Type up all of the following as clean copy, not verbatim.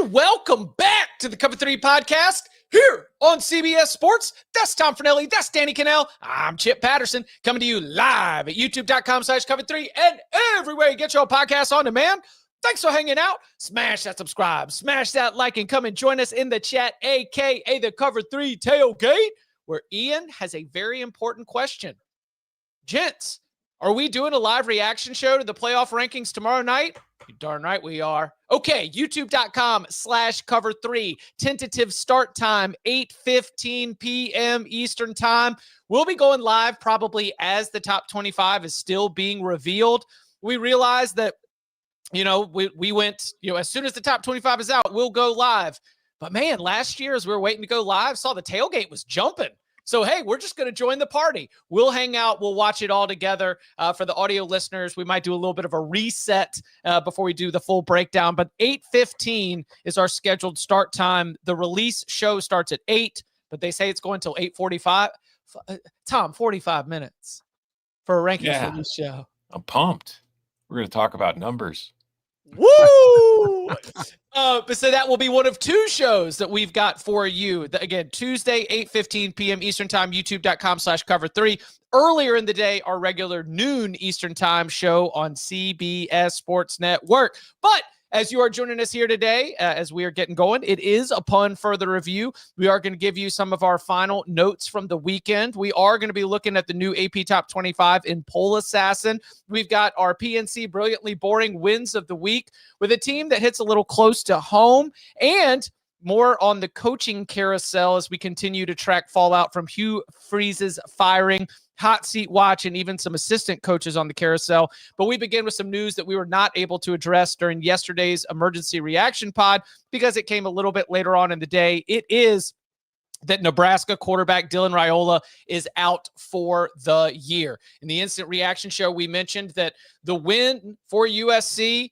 and welcome back to the Cover 3 podcast here on CBS Sports. That's Tom Fornelli. That's Danny Cannell. I'm Chip Patterson coming to you live at youtube.com/Cover3 and everywhere you get your podcasts on demand. Thanks for hanging out. Smash that subscribe, smash that like, and come and join us in the chat, aka the Cover 3 tailgate, where Ian has a very important question. Gents, are we doing a live reaction show to the playoff rankings tomorrow night? You're darn right we are. Okay, youtube.com/Cover3. Tentative start time, 8:15 p.m. Eastern time. We'll be going live probably as the top 25 is still being revealed. We realized that, we went, as soon as the top 25 is out, we'll go live. But man, last year as we were waiting to go live, saw the tailgate was jumping. So, hey, we're just going to join the party. We'll hang out. We'll watch it all together. For the audio listeners, we might do a little bit of a reset before we do the full breakdown. But 8:15 is our scheduled start time. The release show starts at 8, but they say it's going until 8:45. Tom, 45 minutes for a rankings release show. I'm pumped. We're going to talk about numbers. Woo! So that will be one of two shows that we've got for you. Again, Tuesday, 8:15 p.m. Eastern time, youtube.com/Cover3. Earlier in the day, our regular noon Eastern time show on CBS Sports Network. But as you are joining us here today, as we are getting going, it is upon further review. We are going to give you some of our final notes from the weekend. We are going to be looking at the new AP Top 25 in Poll Assassin. We've got our PNC Brilliantly Boring Wins of the Week with a team that hits a little close to home, and more on the coaching carousel as we continue to track fallout from Hugh Freeze's firing, hot seat watch, and even some assistant coaches on the carousel. But we begin with some news that we were not able to address during yesterday's emergency reaction pod because it came a little bit later on in the day. It is that Nebraska quarterback Dylan Raiola is out for the year. In the instant reaction show, we mentioned that the win for USC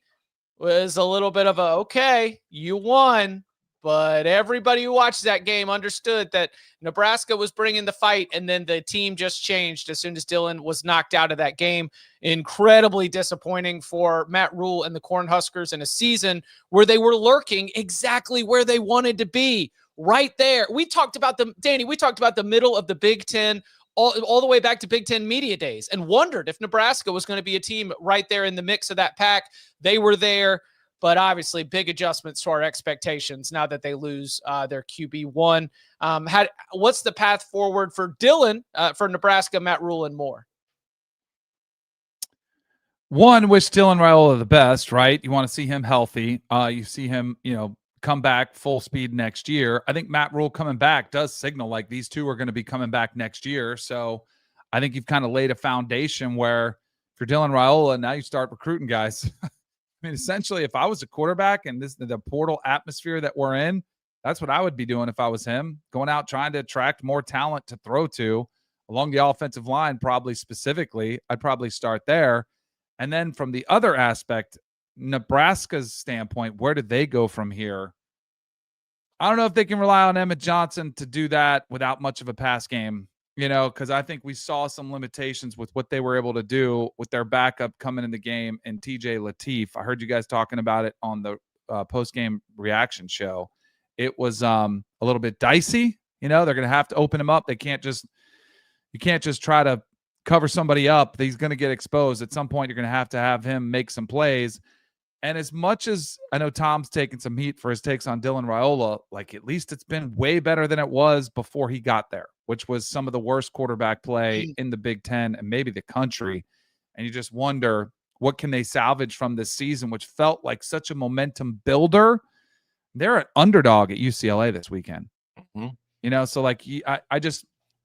was a little bit of a, okay, you won. But everybody who watched that game understood that Nebraska was bringing the fight, and then the team just changed as soon as Dylan was knocked out of that game. Incredibly disappointing for Matt Rule and the Cornhuskers in a season where they were lurking exactly where they wanted to be, right there. We talked about the middle of the Big Ten all the way back to Big Ten media days and wondered if Nebraska was going to be a team right there in the mix of that pack. They were there. But obviously, big adjustments to our expectations now that they lose their QB1. What's the path forward for Dylan, for Nebraska, Matt Rule, and more? One, wish Dylan Raiola the best, right? You want to see him healthy. You see him, come back full speed next year. I think Matt Rule coming back does signal like these two are going to be coming back next year. So I think you've kind of laid a foundation where for Dylan Raiola, now you start recruiting guys. I mean, essentially, if I was a quarterback and the portal atmosphere that we're in, that's what I would be doing if I was him, going out trying to attract more talent to throw to along the offensive line, probably specifically. I'd probably start there. And then from the other aspect, Nebraska's standpoint, where did they go from here? I don't know if they can rely on Emmett Johnson to do that without much of a pass game. Because I think we saw some limitations with what they were able to do with their backup coming in the game and TJ Lateef. I heard you guys talking about it on the post-game reaction show. It was a little bit dicey. They're going to have to open him up. You can't just try to cover somebody up. He's going to get exposed. At some point, you're going to have him make some plays. And as much as I know Tom's taking some heat for his takes on Dylan Raiola, like at least it's been way better than it was before he got there, which was some of the worst quarterback play in the Big Ten and maybe the country. And you just wonder, what can they salvage from this season, which felt like such a momentum builder? They're an underdog at UCLA this weekend. Mm-hmm. So like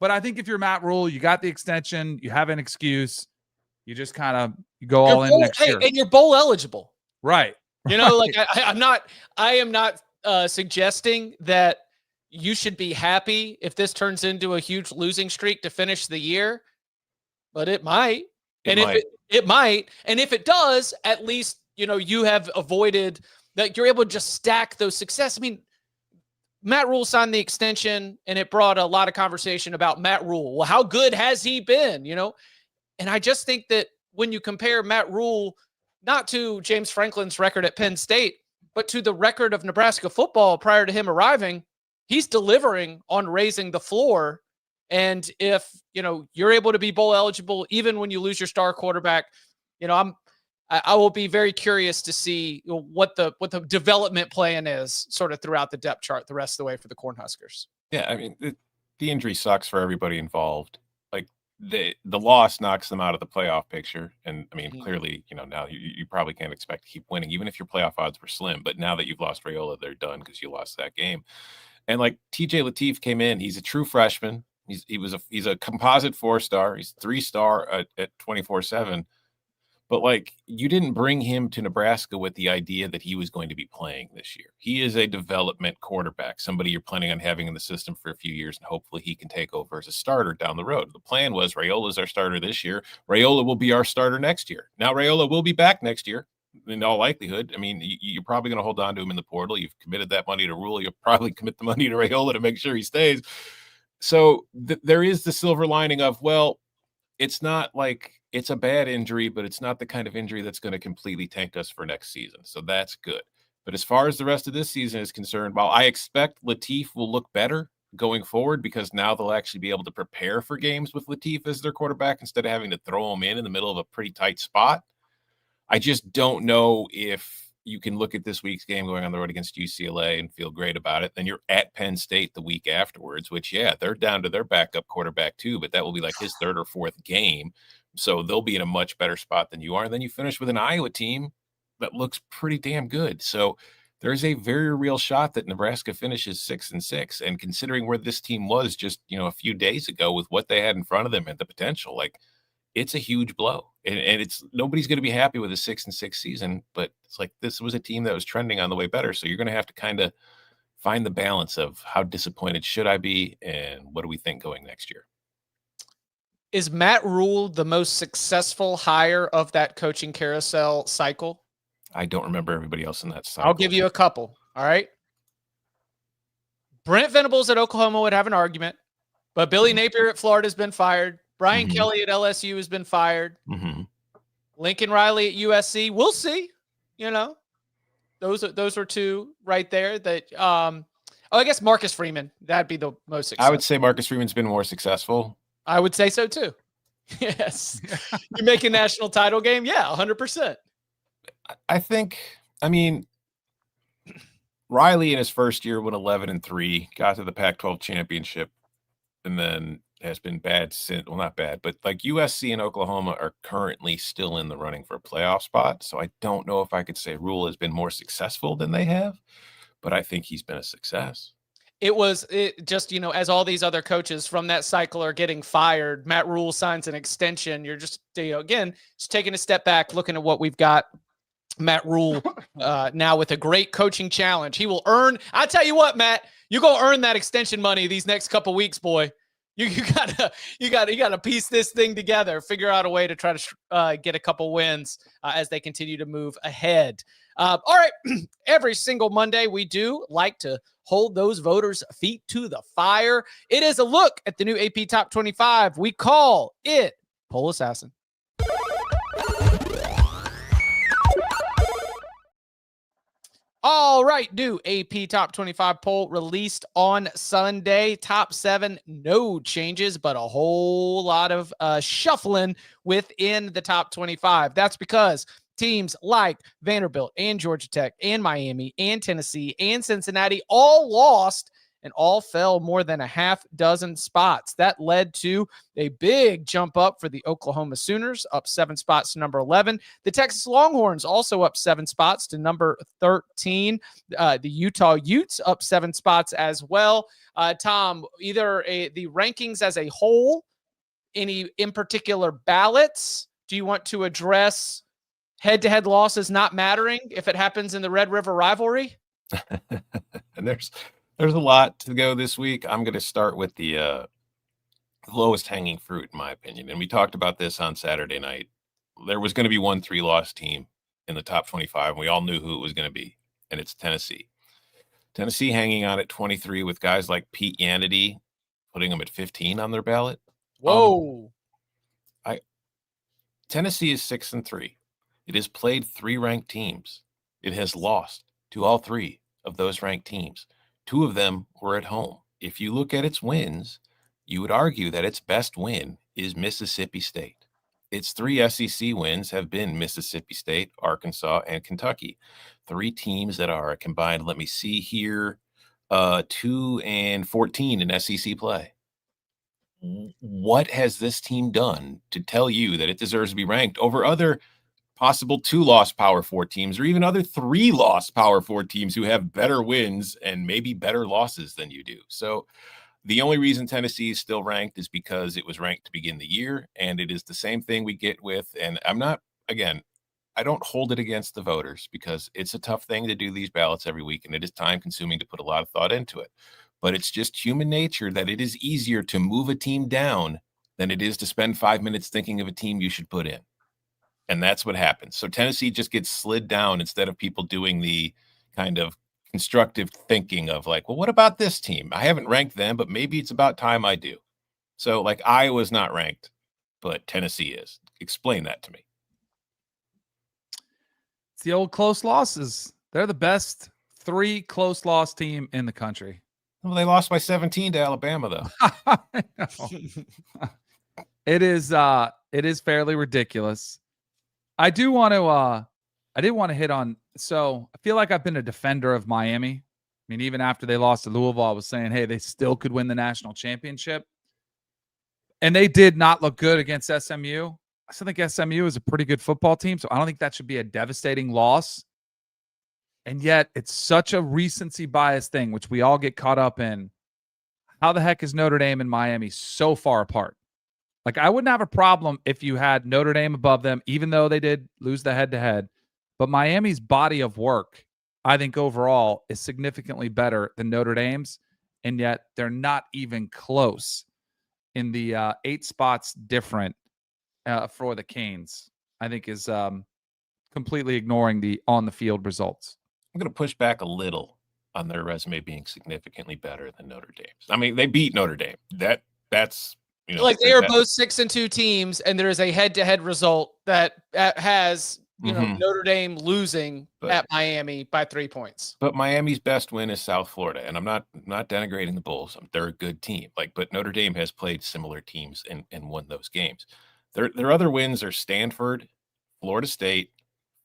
but I think if you're Matt Rule, you got the extension, you have an excuse, you just kind of go all in next year. And you're bowl eligible. Right. Like I am not suggesting that you should be happy if this turns into a huge losing streak to finish the year, but it might. It might. And if it does, at least, you have avoided that. You're able to just stack those success. I mean, Matt Rule signed the extension and it brought a lot of conversation about Matt Rule. Well, how good has he been? And I just think that when you compare Matt Rule, not to James Franklin's record at Penn State, but to the record of Nebraska football prior to him arriving, he's delivering on raising the floor. And if, you're able to be bowl eligible, even when you lose your star quarterback, I will be very curious to see what the development plan is sort of throughout the depth chart the rest of the way for the Cornhuskers. Yeah, I mean, the injury sucks for everybody involved. Like the loss knocks them out of the playoff picture. And I mean, clearly, now you probably can't expect to keep winning, even if your playoff odds were slim. But now that you've lost Raiola, they're done because you lost that game. And like TJ Lateef came in, he's a true freshman. He's a composite 4-star. He's 3-star at 24/7. But like, you didn't bring him to Nebraska with the idea that he was going to be playing this year. He is a development quarterback, somebody you're planning on having in the system for a few years, and hopefully he can take over as a starter down the road. The plan was Raiola's our starter this year. Raiola will be our starter next year. Now Raiola will be back next year in all likelihood. I mean, you're probably going to hold on to him in the portal. You've committed that money to Rule. You'll probably commit the money to Raiola to make sure he stays. So there is the silver lining of, well, it's not like it's a bad injury, but it's not the kind of injury that's going to completely tank us for next season. So that's good. But as far as the rest of this season is concerned, while I expect Lateef will look better going forward because now they'll actually be able to prepare for games with Lateef as their quarterback instead of having to throw him in the middle of a pretty tight spot, I just don't know if you can look at this week's game going on the road against UCLA and feel great about it. Then you're at Penn State the week afterwards, which, yeah, they're down to their backup quarterback too, but that will be like his third or fourth game. So they'll be in a much better spot than you are. And then you finish with an Iowa team that looks pretty damn good. So there's a very real shot that Nebraska finishes 6-6. And considering where this team was just, a few days ago with what they had in front of them and the potential, like, it's a huge blow. And it's nobody's going to be happy with a 6-6 season, but it's like this was a team that was trending on the way better. So you're going to have to kind of find the balance of how disappointed should I be and what do we think going next year? Is Matt Rule the most successful hire of that coaching carousel cycle? I don't remember everybody else in that cycle. I'll give you a couple. All right. Brent Venables at Oklahoma would have an argument, but Billy Napier at Florida has been fired. Brian Kelly at LSU has been fired. Lincoln Riley at USC. We'll see. Those are two right there that I guess Marcus Freeman, that'd be the most successful. I would say Marcus Freeman's been more successful. I would say so too. Yes. You make a national title game? Yeah, 100%. I mean, Riley in his first year went 11-3, got to the Pac-12 championship, and then has been bad since. Well, not bad, but like USC and Oklahoma are currently still in the running for a playoff spot. So I don't know if I could say Rule has been more successful than they have, but I think he's been a success. It just, as all these other coaches from that cycle are getting fired, Matt Rule signs an extension. You're just, again, just taking a step back, looking at what we've got. Matt Rule now with a great coaching challenge. He will earn. I tell you what, Matt, you're going to earn that extension money these next couple weeks, boy. You gotta piece this thing together, figure out a way to try to get a couple wins as they continue to move ahead. All right. Every single Monday, we do like to hold those voters' feet to the fire. It is a look at the new AP Top 25. We call it Poll Assassin. All right, new AP Top 25 poll released on Sunday. Top 7, no changes, but a whole lot of shuffling within the top 25. That's because teams like Vanderbilt and Georgia Tech and Miami and Tennessee and Cincinnati all lost and all fell more than a half dozen spots. That led to a big jump up for the Oklahoma Sooners, up 7 spots to number 11. The Texas Longhorns also up 7 spots to number 13. The Utah Utes up 7 spots as well. Tom, either the rankings as a whole, any in particular ballots? Do you want to address head-to-head losses not mattering if it happens in the Red River rivalry? And there's a lot to go this week. I'm going to start with the lowest hanging fruit, in my opinion. And we talked about this on Saturday night. There was going to be one 3-loss team in the top 25, and we all knew who it was going to be, and it's Tennessee. Tennessee hanging on at 23 with guys like Pete Yanity putting them at 15 on their ballot. Whoa. Tennessee is 6-3. It has played 3 ranked teams. It has lost to all three of those ranked teams. Two of them were at home. If you look at its wins, you would argue that its best win is Mississippi State. Its three SEC wins have been Mississippi State, Arkansas, and Kentucky. Three teams that are combined, let me see here, 2-14 in SEC play. What has this team done to tell you that it deserves to be ranked over other possible 2-loss Power 4 teams, or even other 3-loss Power 4 teams who have better wins and maybe better losses than you do? So the only reason Tennessee is still ranked is because it was ranked to begin the year, and it is the same thing we get with, and I don't hold it against the voters because it's a tough thing to do these ballots every week, and it is time consuming to put a lot of thought into it. But it's just human nature that it is easier to move a team down than it is to spend 5 minutes thinking of a team you should put in. And that's what happens. So Tennessee just gets slid down instead of people doing the kind of constructive thinking of like, well, what about this team? I haven't ranked them, but maybe it's about time I do. So like Iowa's not ranked, but Tennessee is. Explain that to me. It's the old close losses. They're the best 3 close loss team in the country. Well, they lost by 17 to Alabama, though. I know. It is fairly ridiculous. I did want to hit on, so I feel like I've been a defender of Miami. I mean, even after they lost to Louisville, I was saying, hey, they still could win the national championship. And they did not look good against SMU. I still think SMU is a pretty good football team, so I don't think that should be a devastating loss. And yet it's such a recency bias thing, which we all get caught up in. How the heck is Notre Dame and Miami so far apart? Like, I wouldn't have a problem if you had Notre Dame above them, even though they did lose the head-to-head. But Miami's body of work, I think overall, is significantly better than Notre Dame's, and yet they're not even close in the 8 spots different for the Canes. I think is completely ignoring the on-the-field results. I'm going to push back a little on their resume being significantly better than Notre Dame's. I mean, they beat Notre Dame. That's like they are both 6-2 teams, and there is a head-to-head result that has Notre Dame losing at Miami by 3 points. But Miami's best win is South Florida, and I'm not denigrating the Bulls. They're a good team. But Notre Dame has played similar teams and won those games. Their other wins are Stanford, Florida State,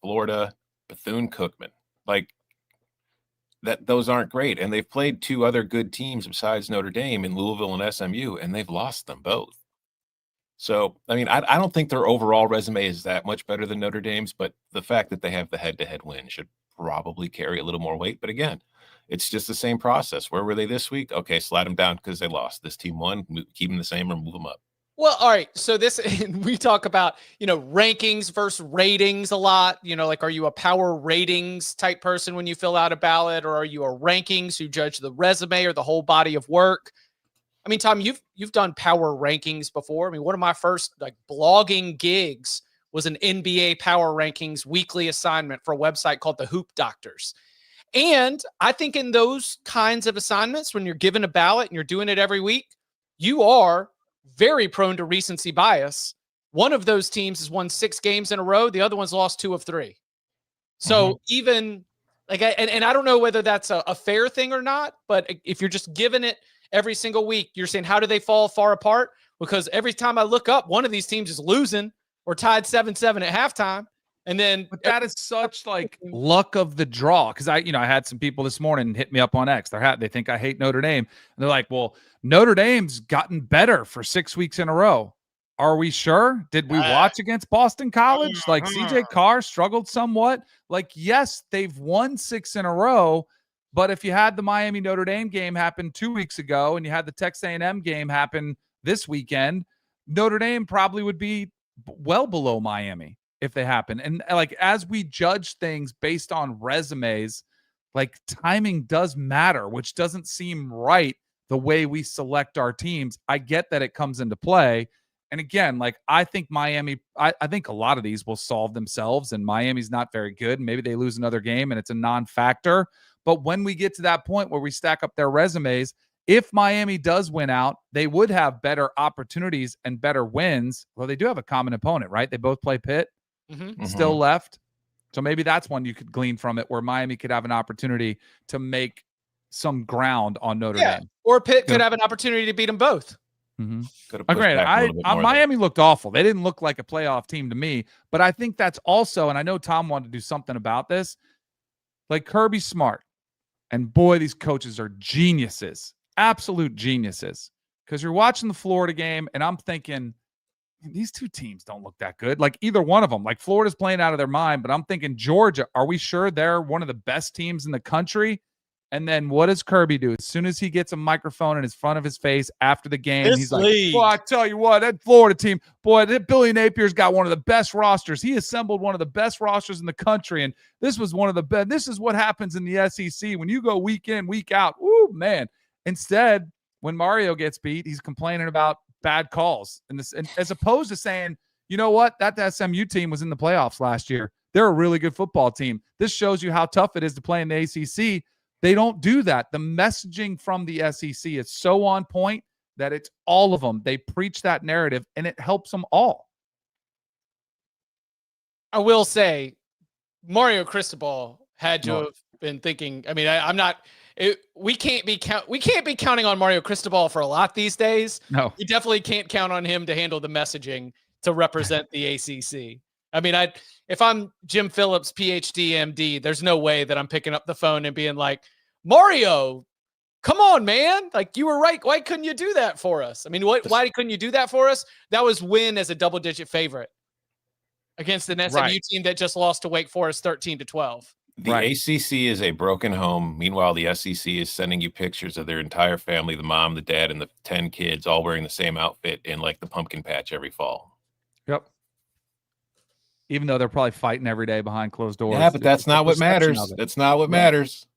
Florida, Bethune-Cookman. Those aren't great. And they've played 2 other good teams besides Notre Dame in Louisville and SMU, and they've lost them both. So, I mean, I don't think their overall resume is that much better than Notre Dame's, but the fact that they have the head-to-head win should probably carry a little more weight. But again, it's just the same process. Where were they this week? Okay, slide them down because they lost. This team won. Keep them the same or move them up. Well, all right. So we talk about, rankings versus ratings a lot. Like, are you a power ratings type person when you fill out a ballot, or are you a rankings who judge the resume or the whole body of work? I mean, Tom, you've done power rankings before. I mean, one of my first blogging gigs was an NBA power rankings weekly assignment for a website called the Hoop Doctors. And I think in those kinds of assignments, when you're given a ballot and you're doing it every week, you are very prone to recency bias. One of those teams has won 6 games in a row. The other one's lost 2 of 3. So even and I don't know whether that's a fair thing or not, but if you're just giving it every single week, you're saying, how do they fall far apart? Because every time I look up, one of these teams is losing or tied 7-7 at halftime. And then, but that is such luck of the draw. Cause I had some people this morning hit me up on X. They think I hate Notre Dame. And they're like, well, Notre Dame's gotten better for 6 weeks in a row. Are we sure? Did we watch against Boston College? CJ Carr struggled somewhat. Yes, they've won 6 in a row. But if you had the Miami Notre Dame game happen 2 weeks ago and you had the Texas A&M game happen this weekend, Notre Dame probably would be well below Miami if they happen. And as we judge things based on resumes, timing does matter, which doesn't seem right the way we select our teams. I get that it comes into play. And again, I think Miami, I think a lot of these will solve themselves, and Miami's not very good. And maybe they lose another game and it's a non-factor. But when we get to that point where we stack up their resumes, if Miami does win out, they would have better opportunities and better wins. Well, they do have a common opponent, right? They both play Pitt. Still left. So maybe that's one you could glean from it, where Miami could have an opportunity to make some ground on Notre Dame. Or Pitt could have an opportunity to beat them both. Mm-hmm. Granted, Miami looked awful. They didn't look like a playoff team to me, but I think that's also, and I know Tom wanted to do something about this, like Kirby's smart. And boy, these coaches are geniuses, absolute geniuses. Because you're watching the Florida game, and I'm thinking, these two teams don't look that good. Like either one of them. Like Florida's playing out of their mind, but I'm thinking Georgia, are we sure they're one of the best teams in the country? And then what does Kirby do? As soon as he gets a microphone in front of his face after the game, he's like, well, I tell you what, that Florida team, boy, that Billy Napier's got one of the best rosters. He assembled one of the best rosters in the country. And this was one of the best. This is what happens in the SEC when you go week in, week out. Ooh, man. Instead, when Mario gets beat, he's complaining about bad calls. And as opposed to saying, you know what, that SMU team was in the playoffs last year. They're a really good football team. This shows you how tough it is to play in the ACC. They don't do that. The messaging from the SEC is so on point that it's all of them. They preach that narrative, and it helps them all. I will say, Mario Cristobal had to have been thinking. I mean, I'm not. We can't be counting on Mario Cristobal for a lot these days. No, you definitely can't count on him to handle the messaging to represent the ACC. I mean, if I'm Jim Phillips, PhD, MD, there's no way that I'm picking up the phone and being like, Mario, come on, man. Like, you were right. Why couldn't you do that for us? I mean, why couldn't you do that for us? That was win as a double-digit favorite against an SMU team that just lost to Wake Forest 13-12. The ACC is a broken home. Meanwhile, the SEC is sending you pictures of their entire family, the mom, the dad, and the 10 kids all wearing the same outfit in like the pumpkin patch every fall. Yep. Even though they're probably fighting every day behind closed doors. Yeah, but that's not what matters. That's not what matters.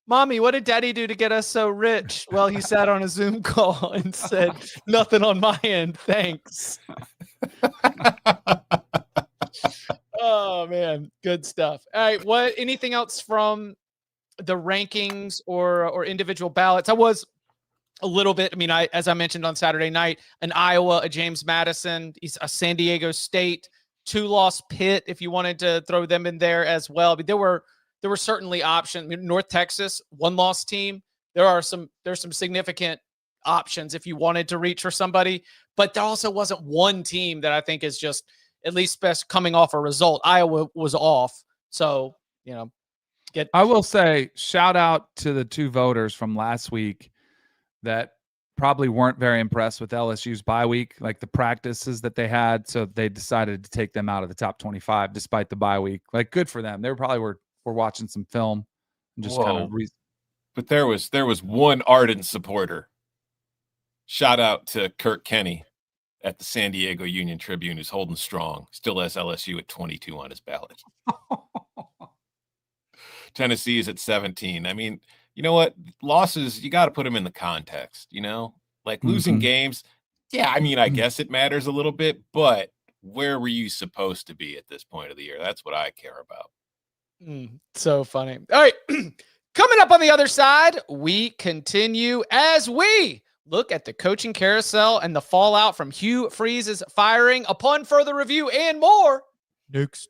Mommy, what did Daddy do to get us so rich? Well, he sat on a Zoom call and said, nothing on my end. Thanks. Oh, man. Good stuff. All right. Anything else from the rankings or individual ballots? I was a little bit, as I mentioned on Saturday night, an Iowa, a James Madison, a San Diego State, 2-loss Pitt, if you wanted to throw them in there as well. But there were certainly options. North Texas, 1-loss team. There's some significant options if you wanted to reach for somebody, but there also wasn't one team that I think is just at least best coming off a result. Iowa was off. So, I will say shout out to the 2 voters from last week that probably weren't very impressed with LSU's bye week, like the practices that they had. So they decided to take them out of the top 25 despite the bye week. Like, good for them. They probably were watching some film and just kind of but there was one ardent supporter. Shout out to Kirk Kenny at the San Diego Union Tribune, who's holding strong, still has LSU at 22 on his ballot. Tennessee is at 17. I mean, you know what? Losses, you got to put them in the context, like losing games. Yeah, I guess it matters a little bit, but where were you supposed to be at this point of the year? That's what I care about. So funny. All right. Coming up on the other side, we continue as we look at the coaching carousel and the fallout from Hugh Freeze's firing. Upon further review and more, next.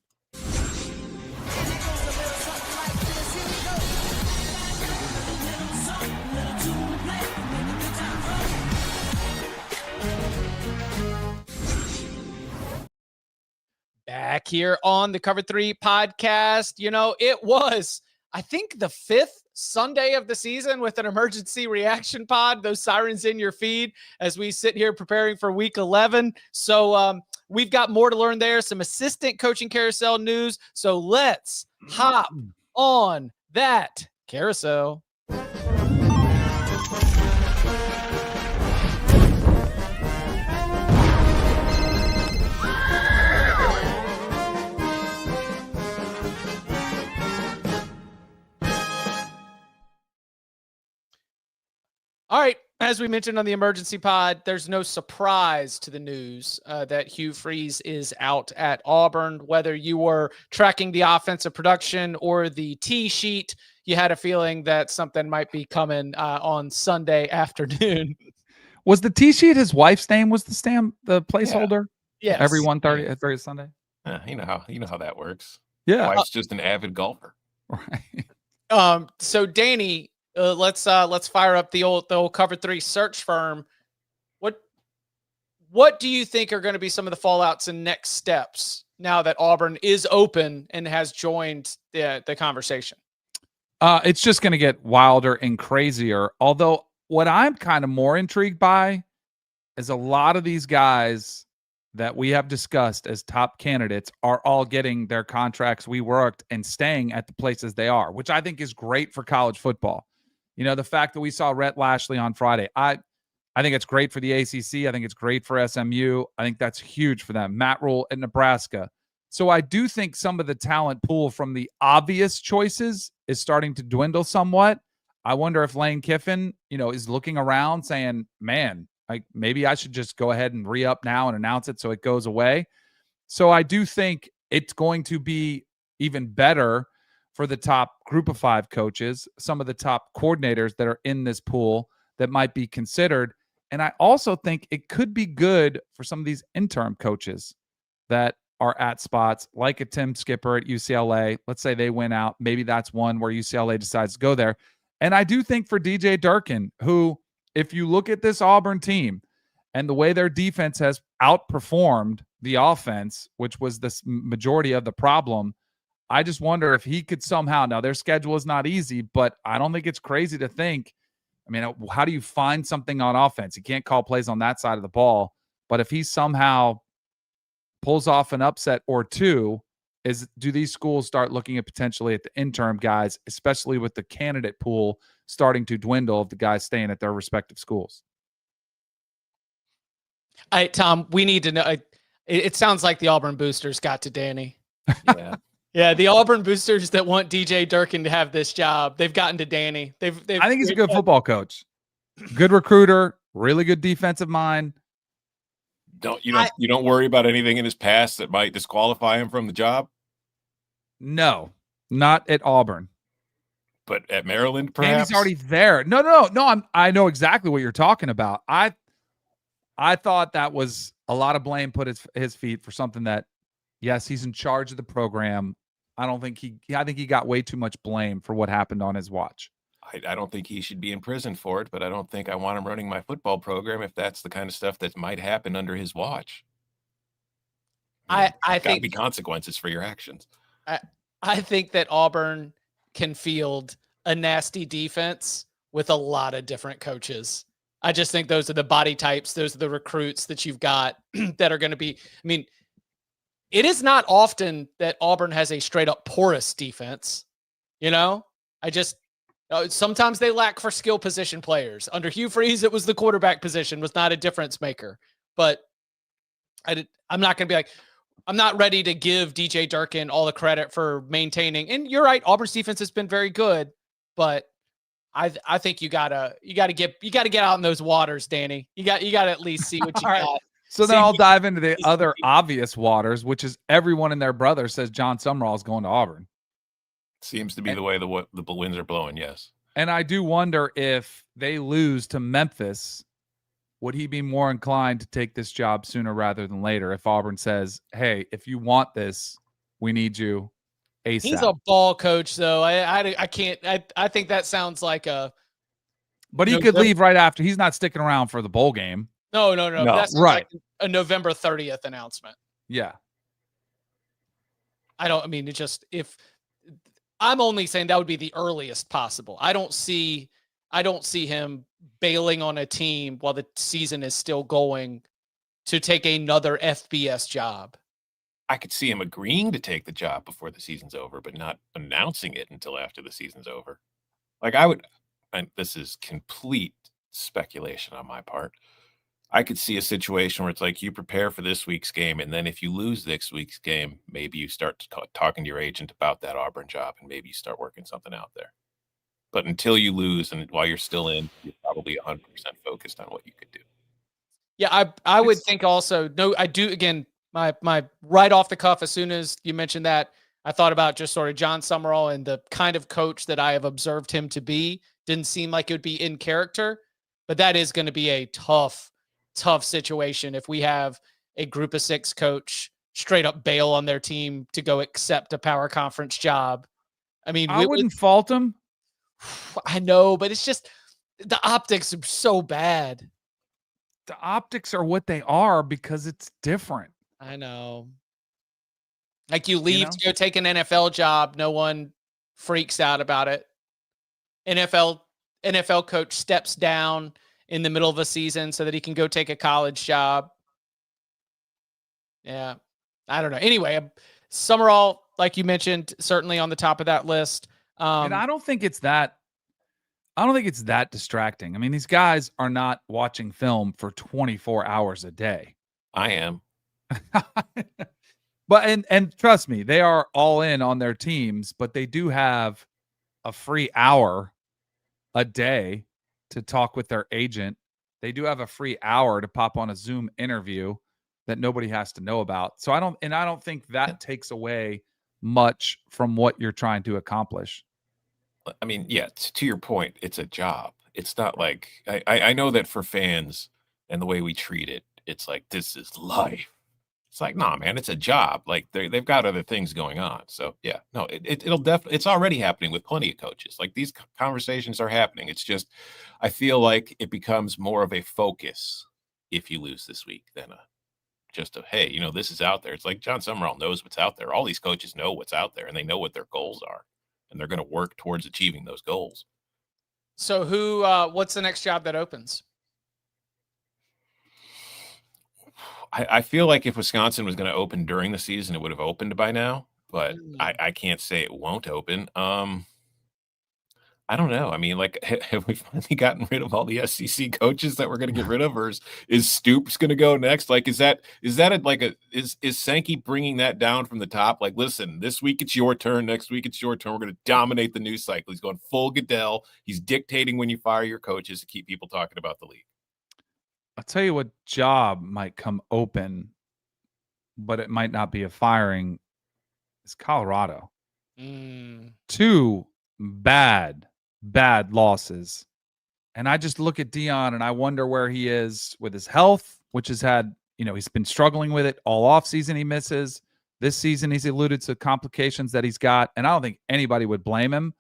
Back here on the Cover 3 podcast. It was, I think, the 5th Sunday of the season with an emergency reaction pod, those sirens in your feed as we sit here preparing for week 11. So we've got more to learn there, some assistant coaching carousel news. So let's hop on that carousel. All right. As we mentioned on the emergency pod, there's no surprise to the news that Hugh Freeze is out at Auburn. Whether you were tracking the offensive production or the tee sheet, you had a feeling that something might be coming on Sunday afternoon. Was the tee sheet his wife's name? Was the placeholder? Yeah. Every 1:30 Sunday. You know how that works. Yeah. Wife's just an avid golfer. Right. So Danny, let's fire up the old Cover 3 search firm. What do you think are going to be some of the fallouts and next steps now that Auburn is open and has joined the conversation? It's just going to get wilder and crazier. Although what I'm kind of more intrigued by is a lot of these guys that we have discussed as top candidates are all getting their contracts we worked and staying at the places they are, which I think is great for college football. You know, the fact that we saw Rhett Lashley on Friday, I think it's great for the ACC. I think it's great for SMU. I think that's huge for them. Matt Rule at Nebraska. So I do think some of the talent pool from the obvious choices is starting to dwindle somewhat. I wonder if Lane Kiffin, is looking around saying, man, maybe I should just go ahead and re-up now and announce it so it goes away. So I do think it's going to be even better for the top group of 5 coaches, some of the top coordinators that are in this pool that might be considered. And I also think it could be good for some of these interim coaches that are at spots like a Tim Skipper at UCLA. Let's say they win out. Maybe that's one where UCLA decides to go there. And I do think for DJ Durkin, who, if you look at this Auburn team and the way their defense has outperformed the offense, which was the majority of the problem, I just wonder if he could somehow, now their schedule is not easy, but I don't think it's crazy to think, how do you find something on offense? You can't call plays on that side of the ball. But if he somehow pulls off an upset or two, do these schools start looking at potentially at the interim guys, especially with the candidate pool starting to dwindle of the guys staying at their respective schools? Tom, we need to know. It sounds like the Auburn boosters got to Danny. Yeah. Yeah, the Auburn boosters that want DJ Durkin to have this job, they've gotten to Danny. I think he's a good football coach, good recruiter, really good defensive mind. You don't worry about anything in his past that might disqualify him from the job? No, not at Auburn. But at Maryland, perhaps? Danny's already there. No. I know exactly what you're talking about. I thought that was a lot of blame put at his feet for something that, yes, he's in charge of the program. I think he got way too much blame for what happened on his watch. I don't think he should be in prison for it, but I don't think I want him running my football program if that's the kind of stuff that might happen under his watch. I think be consequences for your actions. I think that Auburn can field a nasty defense with a lot of different coaches. I just think those are the body types. Those are the recruits that you've got that are going to be, it is not often that Auburn has a straight up porous defense. Sometimes they lack for skill position players. Under Hugh Freeze, it was the quarterback position was not a difference maker. But I'm not going to be like, I'm not ready to give DJ Durkin all the credit for maintaining. And you're right, Auburn's defense has been very good, but I think you gotta get out in those waters, Danny. You got to at least see what you got. So then I'll dive into the other obvious waters, which is everyone and their brother says John Sumrall is going to Auburn. Seems to be the way the winds are blowing, yes. And I do wonder if they lose to Memphis, would he be more inclined to take this job sooner rather than later if Auburn says, hey, if you want this, we need you ASAP? He's a ball coach, though. I can't. I think that sounds like a. But he could leave right after. He's not sticking around for the bowl game. No. That's right. Like a November 30th announcement. Yeah. I'm only saying that would be the earliest possible. I don't see him bailing on a team while the season is still going to take another FBS job. I could see him agreeing to take the job before the season's over, but not announcing it until after the season's over. And this is complete speculation on my part. I could see a situation where it's like you prepare for this week's game, and then if you lose next week's game, maybe you start talking to your agent about that Auburn job, and maybe you start working something out there. But until you lose, and while you're still in, you're probably 100% focused on what you could do. Yeah, I would think also. No, I do. Again, my right off the cuff, as soon as you mentioned that, I thought about just sort of John Sumrall and the kind of coach that I have observed him to be. Didn't seem like it would be in character, but that is going to be a tough situation if we have a group of 6 coach straight up bail on their team to go accept a power conference job. I mean, I wouldn't fault him. I know, but it's just the optics are so bad. The optics are what they are because it's different. I know. Like you leave to go take an NFL job, no one freaks out about it. NFL coach steps down in the middle of a season so that he can go take a college job. Yeah. I don't know. Anyway, Summerall, like you mentioned, certainly on the top of that list. And I don't think it's that distracting. I mean, these guys are not watching film for 24 hours a day. I am. But and trust me, they are all in on their teams, but they do have a free hour a day to talk with their agent. They do have a free hour to pop on a Zoom interview that nobody has to know about. So I don't think that takes away much from what you're trying to accomplish. I mean, yeah, to your point, it's a job. It's not like I know that for fans and the way we treat it, it's like this is life. It's like, nah, man, it's a job. Like they've got other things going on. So yeah, no, it'll definitely, it's already happening with plenty of coaches. Like these conversations are happening. It's just, I feel like it becomes more of a focus if you lose this week than hey, this is out there. It's like John Summerall knows what's out there. All these coaches know what's out there and they know what their goals are and they're going to work towards achieving those goals. So what's the next job that opens? I feel like if Wisconsin was going to open during the season, it would have opened by now, but I can't say it won't open. I don't know. I mean, like, have we finally gotten rid of all the SEC coaches that we're going to get rid of, or is Stoops going to go next? Like, is Sankey bringing that down from the top? Like, listen, this week it's your turn. Next week it's your turn. We're going to dominate the news cycle. He's going full Goodell. He's dictating when you fire your coaches to keep people talking about the league. I'll tell you what job might come open, but it might not be a firing. It's Colorado. 2 bad losses. And I just look at Deion and I wonder where he is with his health, which has had, he's been struggling with it all offseason. He misses. This season, he's alluded to complications that he's got. And I don't think anybody would blame him.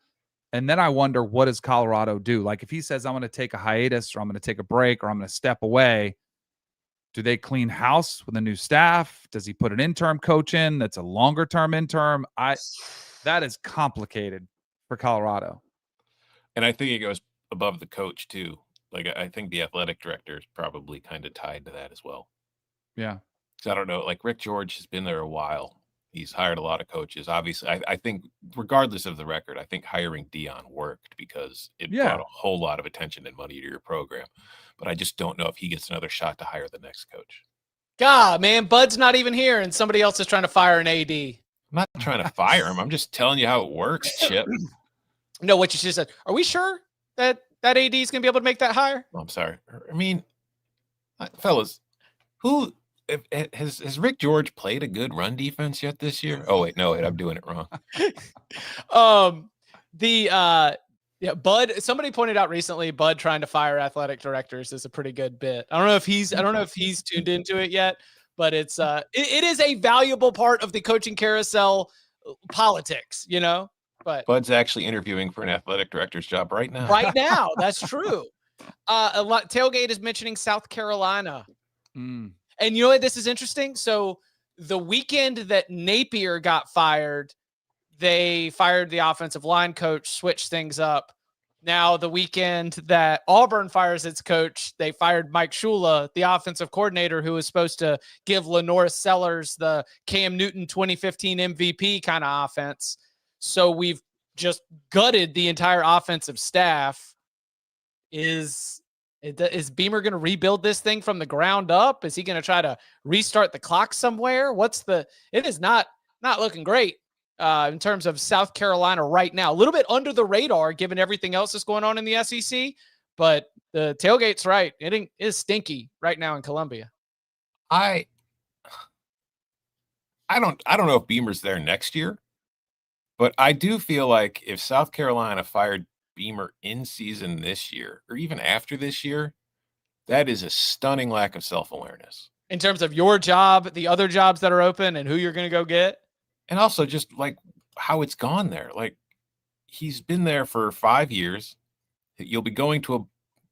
And then I wonder, what does Colorado do? Like if he says, I'm going to take a hiatus or I'm going to take a break or I'm going to step away, do they clean house with a new staff? Does he put an interim coach in that's a longer term interim? That is complicated for Colorado. And I think it goes above the coach too. Like I think the athletic director is probably kind of tied to that as well. Yeah. Because I don't know, like Rick George has been there a while. He's hired a lot of coaches. Obviously, I think regardless of the record, I think hiring Deion worked because it brought a whole lot of attention and money to your program. But I just don't know if he gets another shot to hire the next coach. God, man, Bud's not even here, and somebody else is trying to fire an AD. I'm not trying to fire him. I'm just telling you how it works, Chip. No, what you just said. Are we sure that AD is going to be able to make that hire? I'm sorry. I mean, fellas, has Rick George played a good run defense yet this year? Oh wait, no, I'm doing it wrong. Bud. Somebody pointed out recently, Bud trying to fire athletic directors is a pretty good bit. I don't know if he's tuned into it yet, but it is a valuable part of the coaching carousel politics, But Bud's actually interviewing for an athletic director's job right now. Right now, that's true. Tailgate is mentioning South Carolina. And you know what? This is interesting. So the weekend that Napier got fired, they fired the offensive line coach, switched things up. Now the weekend that Auburn fires its coach, they fired Mike Shula, the offensive coordinator who was supposed to give Lenore Sellers the Cam Newton 2015 MVP kind of offense. So we've just gutted the entire offensive staff. Is Beamer going to rebuild this thing from the ground up? Is he going to try to restart the clock somewhere? It is not looking great in terms of South Carolina right now. A little bit under the radar given everything else that's going on in the SEC, but the tailgate's right. It is stinky right now in Columbia. I don't know if Beamer's there next year, but I do feel like if South Carolina fired Beamer in season this year or even after this year, that is a stunning lack of self-awareness. in terms of your job, the other jobs that are open, and who you're going to go get. And also just like how it's gone there. Like he's been there for 5 years. You'll be going to a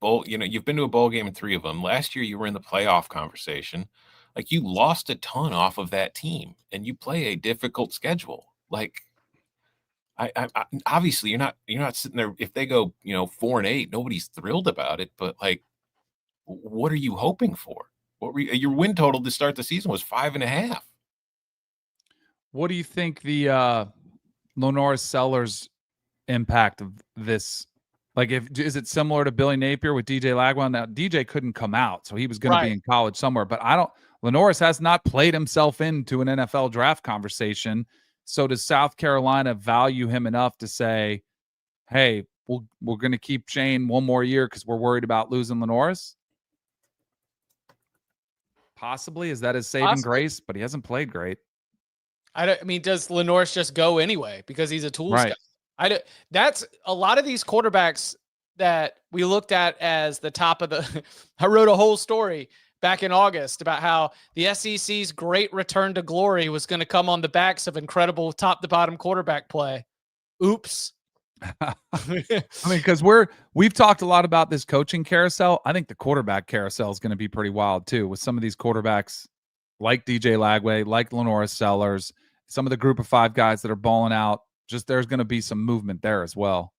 bowl, you've been to a bowl game in 3 of them. Last year you were in the playoff conversation. Like you lost a ton off of that team and you play a difficult schedule. Like I obviously you're not sitting there if they go, 4-8, nobody's thrilled about it, but like what are you hoping for? Your win total to start the season was 5.5. What do you think the Lenore Sellers impact of this? Like, is it similar to Billy Napier with DJ Lagwell? Now, DJ couldn't come out, so he was going to be in college somewhere. But Lenoris has not played himself into an NFL draft conversation. So does South Carolina value him enough to say, hey, we're going to keep Shane one more year because we're worried about losing Lenoris? Possibly. Is that his saving grace? But he hasn't played great. I mean, does Lenoris just go anyway because he's a tools guy? That's a lot of these quarterbacks that we looked at as the top of the. I wrote a whole story back in August about how the SEC's great return to glory was going to come on the backs of incredible top to bottom quarterback play. Oops. I mean, because we've talked a lot about this coaching carousel. I think the quarterback carousel is going to be pretty wild too, with some of these quarterbacks like DJ Lagway, like Lenoris Sellers, some of the group of 5 guys that are balling out. Just there's going to be some movement there as well.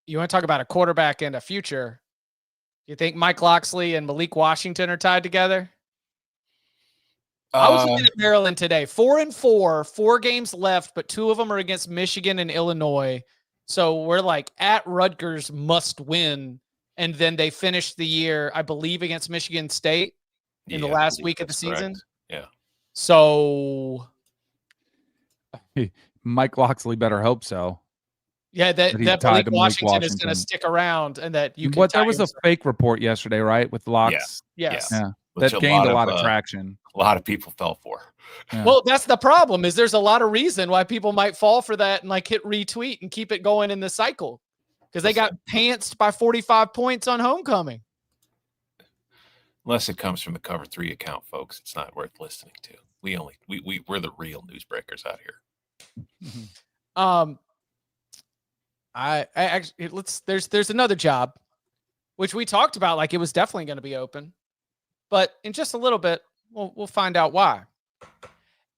You want to talk about a quarterback and a future? You think Mike Locksley and Malik Washington are tied together? I was looking at Maryland today, 4-4, 4 games left, but 2 of them are against Michigan and Illinois. So we're like at Rutgers must win. And then they finished the year, I believe, against Michigan State in the last week of the season. Correct. Yeah. So Mike Locksley better hope so. Yeah, that Malik Washington is going to stick around, and that you can. There was a fake report yesterday, right, with Locks? Yes. Yeah. That gained a lot of traction. A lot of people fell for. Yeah. Well, that's the problem. Is there's a lot of reason why people might fall for that and like hit retweet and keep it going in the cycle because they got pantsed by 45 points on homecoming. Unless it comes from the Cover 3 account, folks, it's not worth listening to. We're the real newsbreakers out here. I actually there's another job, which we talked about like it was definitely going to be open, but in just a little bit we'll find out why.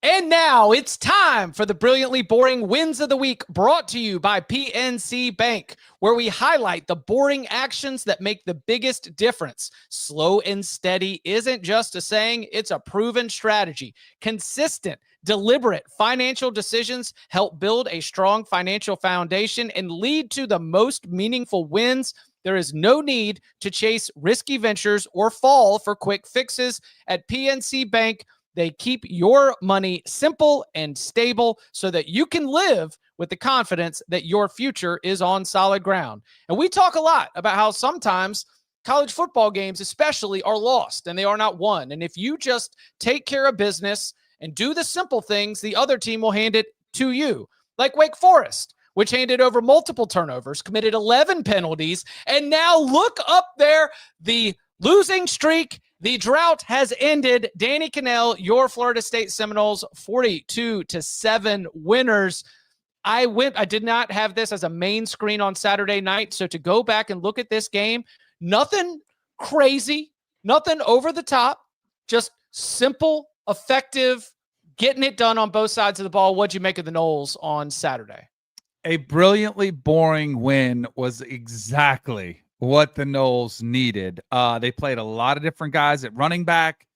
And now it's time for the brilliantly boring wins of the week, brought to you by PNC Bank, where we highlight the boring actions that make the biggest difference. Slow and steady isn't just a saying, it's a proven strategy. Consistent, deliberate financial decisions help build a strong financial foundation and lead to the most meaningful wins. There is no need to chase risky ventures or fall for quick fixes. At PNC Bank, they keep your money simple and stable so that you can live with the confidence that your future is on solid ground. And we talk a lot about how sometimes college football games especially are lost and they are not won. And if you just take care of business and do the simple things, the other team will hand it to you. Like Wake Forest, which handed over multiple turnovers, committed 11 penalties, and now look up there, the losing streak. The drought has ended. Danny Cannell, your Florida State Seminoles, 42-7 winners. I did not have this as a main screen on Saturday night, so to go back and look at this game, nothing crazy, nothing over the top, just simple, effective, getting it done on both sides of the ball. What'd you make of the Noles on Saturday? A brilliantly boring win was exactly what the Noles needed. They played a lot of different guys at running back.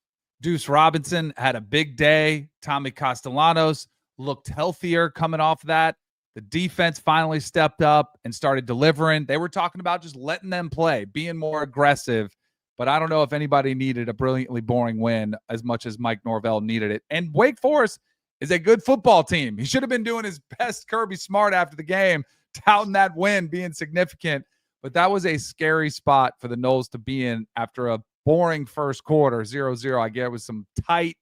Deuce Robinson had a big day. Tommy Castellanos looked healthier coming off that. The defense finally stepped up and started delivering. They were talking about just letting them play, being more aggressive. But I don't know if anybody needed a brilliantly boring win as much as Mike Norvell needed it. And Wake Forest is a good football team. He should have been doing his best Kirby Smart after the game, touting that win being significant. But that was a scary spot for the Noles to be in after a boring first quarter, 0-0. I get it was some tight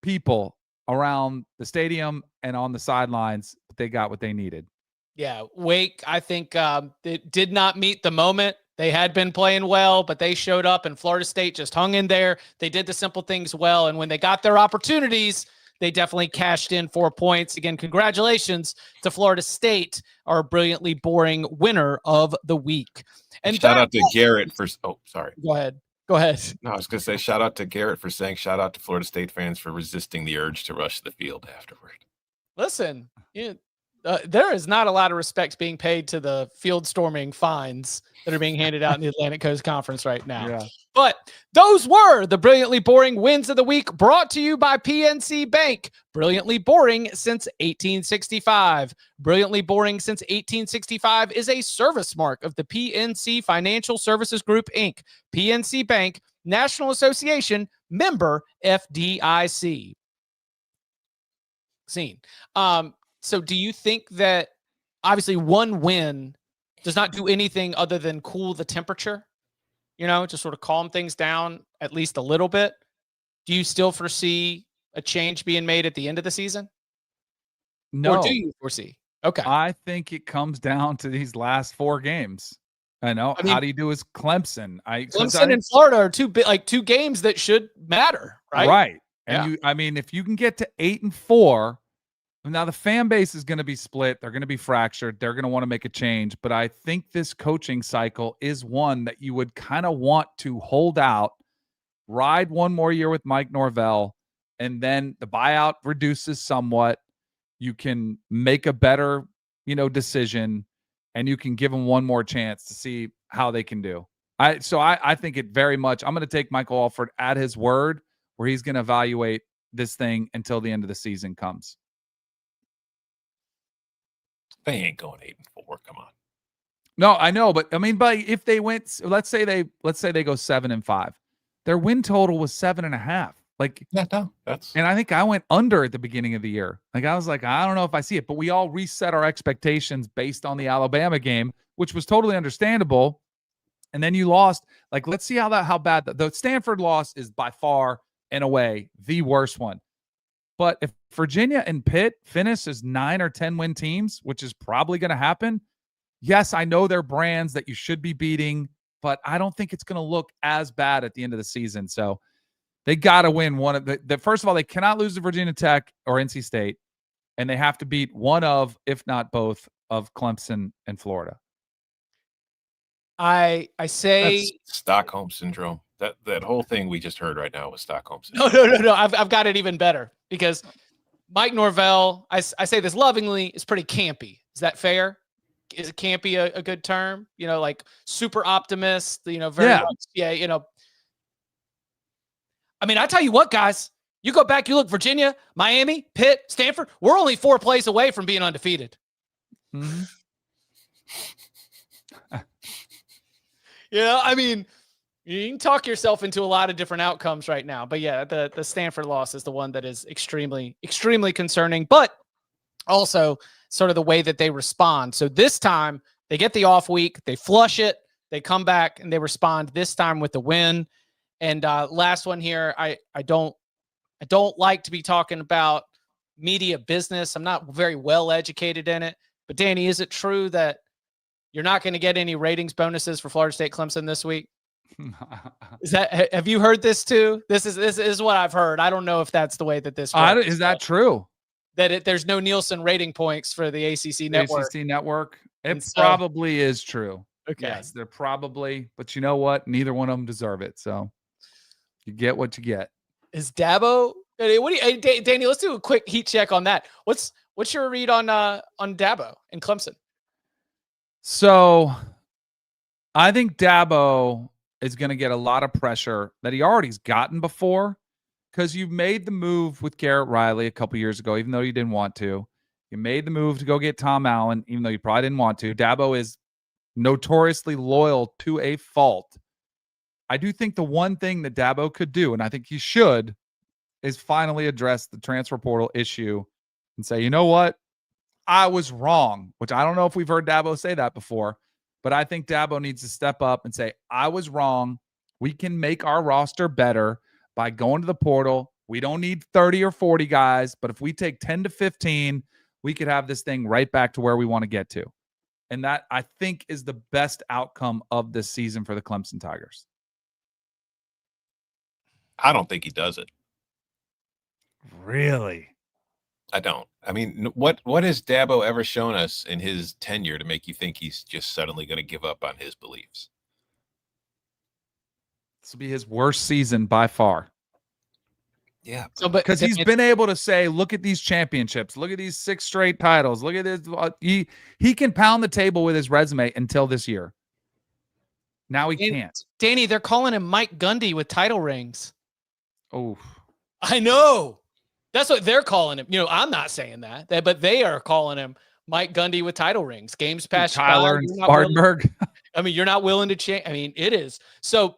people around the stadium and on the sidelines, but they got what they needed. Yeah, Wake, I think it did not meet the moment. They had been playing well, but they showed up and Florida State just hung in there. They did the simple things well. And when they got their opportunities, they definitely cashed in 4 points. Again, congratulations to Florida State, our brilliantly boring winner of the week. And shout out to Garrett for, oh, sorry. Go ahead. Go ahead. No, I was going to say shout out to Garrett for saying shout out to Florida State fans for resisting the urge to rush the field afterward. Listen, there is not a lot of respect being paid to the field storming fines that are being handed out in the Atlantic Coast Conference right now. Yeah. But those were the brilliantly boring wins of the week, brought to you by PNC Bank. Brilliantly boring since 1865. Brilliantly boring since 1865 is a service mark of the PNC Financial Services Group, Inc. PNC Bank, National Association, member FDIC. So do you think that obviously one win does not do anything other than cool the temperature, just sort of calm things down at least a little bit? Do you still foresee a change being made at the end of the season? No. Or do you foresee? Okay. I think it comes down to these last 4 games. How do you do as Clemson? Clemson and Florida are two games that should matter, right? Right. And if you can get to 8-4, now the fan base is going to be split. They're going to be fractured. They're going to want to make a change. But I think this coaching cycle is one that you would kind of want to hold out, ride one more year with Mike Norvell, and then the buyout reduces somewhat. You can make a better, decision, and you can give them one more chance to see how they can do. I think it very much, I'm going to take Michael Alford at his word, where he's going to evaluate this thing until the end of the season comes. They ain't going 8-4. Come on. No, I know, but if they went, let's say they go 7-5, their win total was 7.5. And I think I went under at the beginning of the year. I was like, I don't know if I see it, but we all reset our expectations based on the Alabama game, which was totally understandable. And then you lost. Let's see how bad the Stanford loss is by far and away the worst one. But if Virginia and Pitt finish as 9 or 10 win teams, which is probably going to happen, yes, I know they're brands that you should be beating, but I don't think it's going to look as bad at the end of the season. So they got to win one of the first of all, they cannot lose to Virginia Tech or NC State, and they have to beat one of, if not both, of Clemson and Florida. I say that's Stockholm syndrome. That whole thing we just heard right now was Stockholm syndrome. No. I've got it even better, because Mike Norvell, I say this lovingly, is pretty campy. Is that fair? Is campy a good term? Super optimist. Very much, I tell you what, guys. You go back, you look, Virginia, Miami, Pitt, Stanford. We're only 4 plays away from being undefeated. Mm-hmm. You can talk yourself into a lot of different outcomes right now. But yeah, the Stanford loss is the one that is extremely, extremely concerning, but also sort of the way that they respond. So this time they get the off week, they flush it, they come back and they respond this time with the win. And last one here, I don't like to be talking about media business. I'm not very well educated in it. But Danny, is it true that you're not going to get any ratings bonuses for Florida State Clemson this week? Have you heard this too? This is what I've heard. I don't know if that's the way that this works. Is that true? That there's no Nielsen rating points for the ACC network. ACC network. It probably is true. Okay. Yes, they're probably, but you know what? Neither one of them deserve it. So you get what you get. Is Dabo? Danny, let's do a quick heat check on that. What's your read on Dabo and Clemson? So I think Dabo is going to get a lot of pressure that he already's gotten before, because you made the move with Garrett Riley a couple years ago, even though you didn't want to. You made the move to go get Tom Allen, even though you probably didn't want to. Dabo is notoriously loyal to a fault. I do think the one thing that Dabo could do, and I think he should, is finally address the transfer portal issue and say, you know what? I was wrong, which I don't know if we've heard Dabo say that before, but I think Dabo needs to step up and say, I was wrong. We can make our roster better by going to the portal. We don't need 30 or 40 guys, but if we take 10 to 15, we could have this thing right back to where we want to get to. And that, I think, is the best outcome of this season for the Clemson Tigers. I don't think he does it. Really? I don't. I mean, what has Dabo ever shown us in his tenure to make you think he's just suddenly going to give up on his beliefs? This will be his worst season by far. Yeah. So, but Because he's been able to say, look at these championships, look at these 6 straight titles, look at this. He can pound the table with his resume until this year. Now he can't. Danny, they're calling him Mike Gundy with title rings. Oh, I know. That's what they're calling him. I'm not saying that, but they are calling him Mike Gundy with title rings. Games past Tyler and Spartanburg. You're not willing to change. I mean, it is. So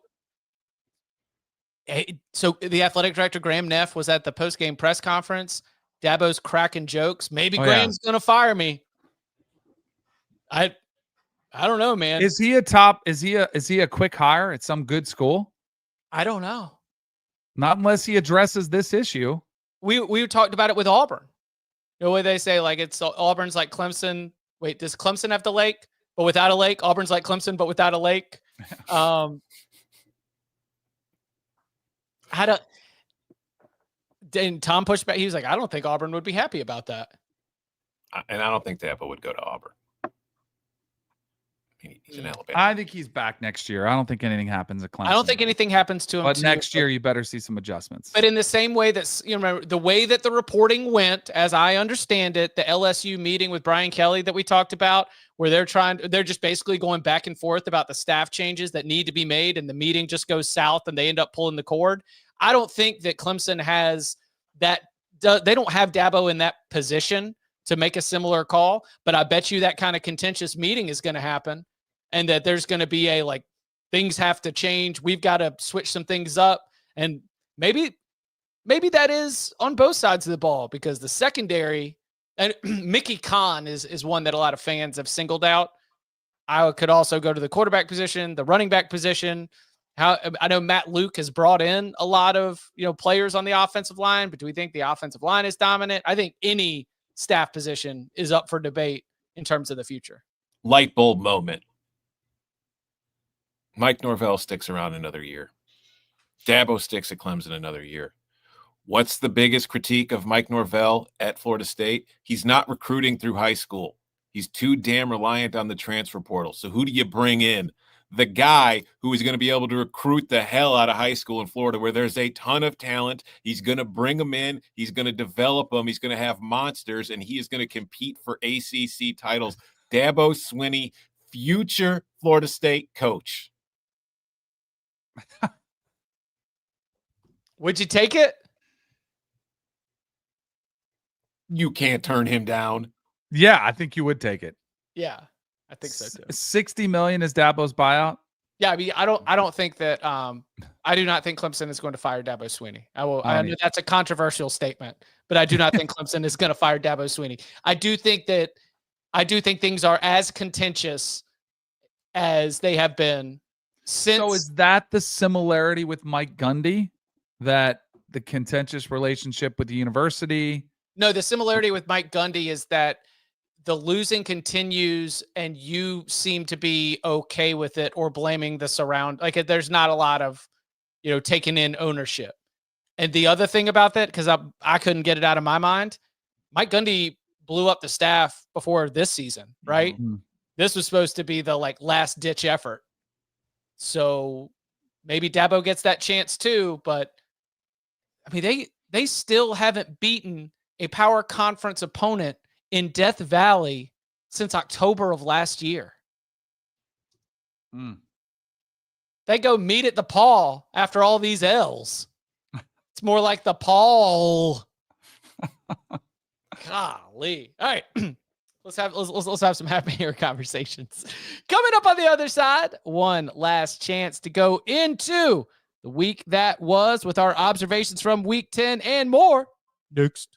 the athletic director, Graham Neff, was at the post-game press conference. Dabo's cracking jokes. Maybe Graham's going to fire me. I don't know, man. Is he a quick hire at some good school? I don't know. Not unless he addresses this issue. We talked about it with Auburn. The way they say, like, it's Auburn's like Clemson. Wait, does Clemson have the lake, but without a lake? Auburn's like Clemson, but without a lake. And Tom pushed back. He was like, I don't think Auburn would be happy about that. And I don't think Dabo would go to Auburn. He's in Alabama. I think he's back next year. I don't think anything happens at Clemson. I don't think anything happens to him. But next year, you better see some adjustments. But in the same way that, remember, the way that the reporting went, as I understand it, the LSU meeting with Brian Kelly that we talked about, where they're just basically going back and forth about the staff changes that need to be made, and the meeting just goes south and they end up pulling the cord. I don't think that Clemson has that. They don't have Dabo in that position to make a similar call, but I bet you that kind of contentious meeting is going to happen. And that there's going to be things have to change. We've got to switch some things up. And maybe that is on both sides of the ball, because the secondary, and Mickey Kahn is one that a lot of fans have singled out. I could also go to the quarterback position, the running back position. I know Matt Luke has brought in a lot of, players on the offensive line, but do we think the offensive line is dominant? I think any staff position is up for debate in terms of the future. Light bulb moment. Mike Norvell sticks around another year. Dabo sticks at Clemson another year. What's the biggest critique of Mike Norvell at Florida State? He's not recruiting through high school. He's too damn reliant on the transfer portal. So who do you bring in? The guy who is going to be able to recruit the hell out of high school in Florida, where there's a ton of talent. He's going to bring them in. He's going to develop them. He's going to have monsters, and he is going to compete for ACC titles. Dabo Swinney, future Florida State coach. Would you take it? You can't turn him down. Yeah, I think you would take it. Yeah, I think so too. $60 million is Dabo's buyout. Yeah, I mean, I don't think that. I do not think Clemson is going to fire Dabo Swinney. I know that's a controversial statement, but I do not think Clemson is going to fire Dabo Swinney. I do think things are as contentious as they have been. So is that the similarity with Mike Gundy, that the contentious relationship with the university? No, the similarity with Mike Gundy is that the losing continues and you seem to be okay with it or blaming the surround. Like, there's not a lot of, taking in ownership. And the other thing about that, because I couldn't get it out of my mind, Mike Gundy blew up the staff before this season, right? Mm-hmm. This was supposed to be the last ditch effort. So maybe Dabo gets that chance too, but I mean, they still haven't beaten a power conference opponent in Death Valley since October of last year. They go meet at the Paul after all these L's. It's more like the Paul. Golly. All right. Let's have some happier conversations. Coming up on the other side, one last chance to go into the week that was with our observations from week 10 and more. Next.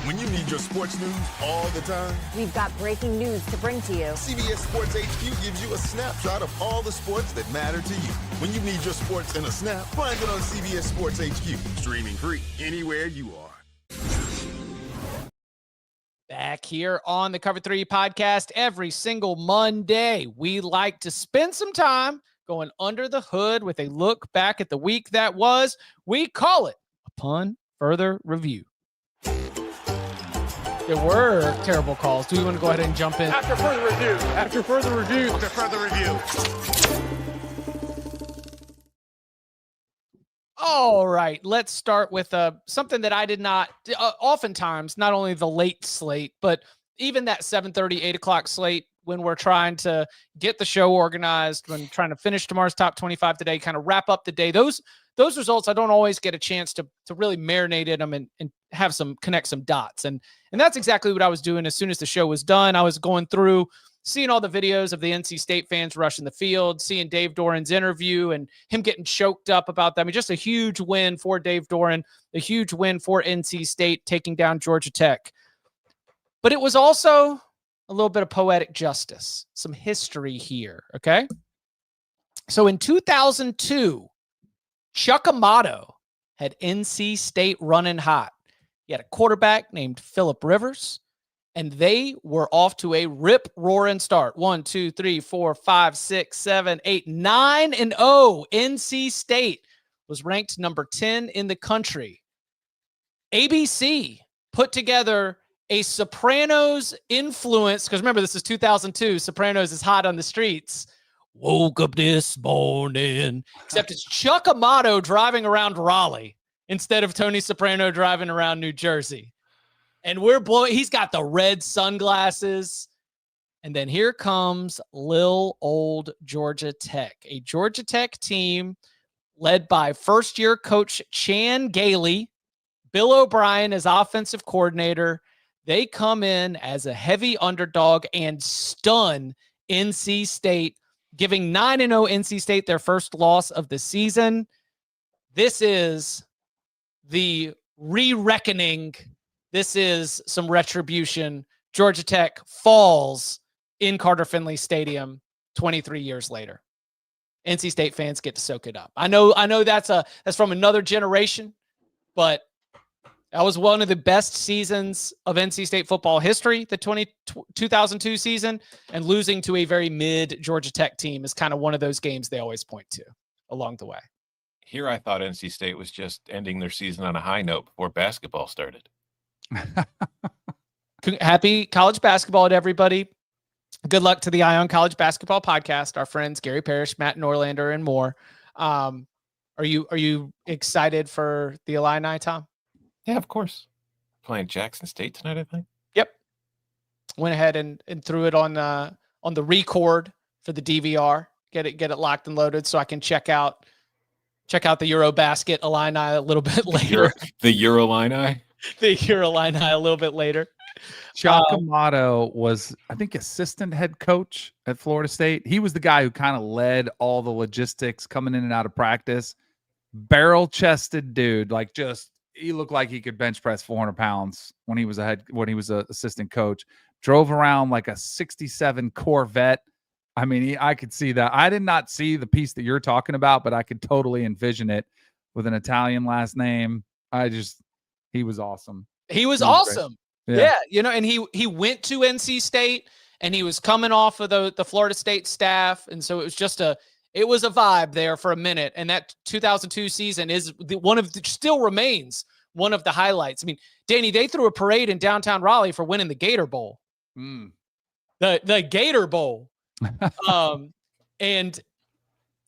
When you need your sports news all the time, we've got breaking news to bring to you. CBS Sports HQ gives you a snapshot of all the sports that matter to you. When you need your sports in a snap, find it on CBS Sports HQ. Streaming free anywhere you are. Back back here on the Cover 3 podcast every single Monday. We like to spend some time going under the hood with a look back at the week that was. We call it Upon Further Review. There were terrible calls. Do we want to go ahead and jump in? After further review. After further review. After further review. All right, let's start with something that I did not, oftentimes, not only the late slate, but even that 7:30, 8 o'clock slate when we're trying to get the show organized, when trying to finish tomorrow's top 25 today, kind of wrap up the day. Those results, I don't always get a chance to really marinate in them and have connect some dots. And that's exactly what I was doing as soon as the show was done. I was going through, seeing all the videos of the NC State fans rushing the field, seeing Dave Doran's interview and him getting choked up about that. I mean, just a huge win for Dave Doran, a huge win for NC State taking down Georgia Tech. But it was also a little bit of poetic justice, some history here, okay? So in 2002, Chuck Amato had NC State running hot. He had a quarterback named Phillip Rivers, and they were off to a rip-roaring start. 1, 2, 3, 4, 5, 6, 7, 8, 9-0. NC State was ranked number 10 in the country. ABC put together a Sopranos influence, because remember, this is 2002. Sopranos is hot on the streets. Woke up this morning. Except it's Chuck Amato driving around Raleigh instead of Tony Soprano driving around New Jersey. And we're blowing. He's got the red sunglasses. And then here comes lil old Georgia Tech, a Georgia Tech team led by first-year coach Chan Gailey, Bill O'Brien as offensive coordinator. They come in as a heavy underdog and stun NC State, giving 9-0 NC State their first loss of the season. This is the re-reckoning. This is some retribution. Georgia Tech falls in Carter Finley Stadium 23 years later. NC State fans get to soak it up. I know that's from another generation, but that was one of the best seasons of NC State football history, the 2002 season, and losing to a very mid Georgia Tech team is kind of one of those games they always point to along the way. Here I thought NC State was just ending their season on a high note before basketball started. Happy college basketball to everybody. Good luck to the Ion College Basketball Podcast. Our friends Gary Parrish, Matt Norlander, and more. Are you excited for the Illini, Tom? Yeah, of course. Playing Jackson State tonight, I think. Yep. Went ahead and threw it on the record for the DVR. Get it locked and loaded so I can check out the Eurobasket Illini a little bit later. The Eurolini? The Eurolini a little bit later. Chuck Amato was, I think, assistant head coach at Florida State. He was the guy who kind of led all the logistics coming in and out of practice. Barrel-chested dude, he looked like he could bench press 400 pounds when he was an assistant coach. Drove around like a 67 Corvette. I mean, I could see that. I did not see the piece that you're talking about, but I could totally envision it with an Italian last name. He was awesome. He was awesome. Yeah. And he went to NC State and he was coming off of the Florida State staff. And so it was just it was a vibe there for a minute. And that 2002 season is still remains one of the highlights. I mean, Danny, they threw a parade in downtown Raleigh for winning the Gator Bowl. The Gator Bowl. And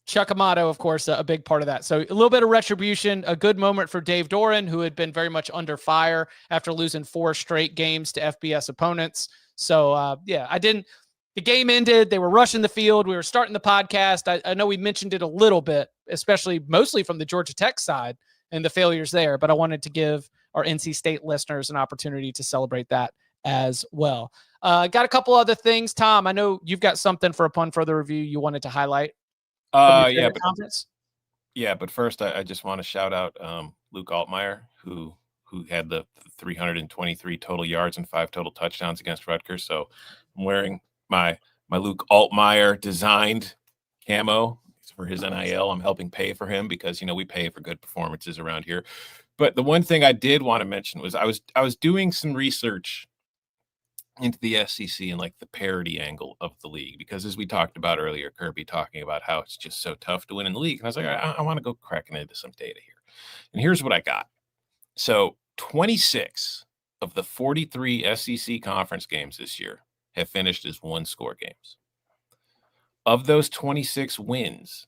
Chuck Amato, of course, a big part of that. So a little bit of retribution, a good moment for Dave Doran, who had been very much under fire after losing 4 straight games to FBS opponents. So, the game ended. They were rushing the field. We were starting the podcast. I know we mentioned it a little bit, mostly from the Georgia Tech side and the failures there, but I wanted to give our NC State listeners an opportunity to celebrate that as well. Got a couple other things. Tom, I know you've got something for Upon Further Review you wanted to highlight. But first I just want to shout out Luke Altmaier, who had the 323 total yards and 5 total touchdowns against Rutgers. So I'm wearing my Luke Altmaier designed camo for his NIL. I'm helping pay for him because we pay for good performances around here. But the one thing I did want to mention was I was doing some research into the SEC and like the parity angle of the league, because as we talked about earlier, Kirby talking about how it's just so tough to win in the league. And I was like, I want to go cracking into some data here. And here's what I got. So 26 of the 43 SEC conference games this year have finished as 1-score games. Of those 26 wins,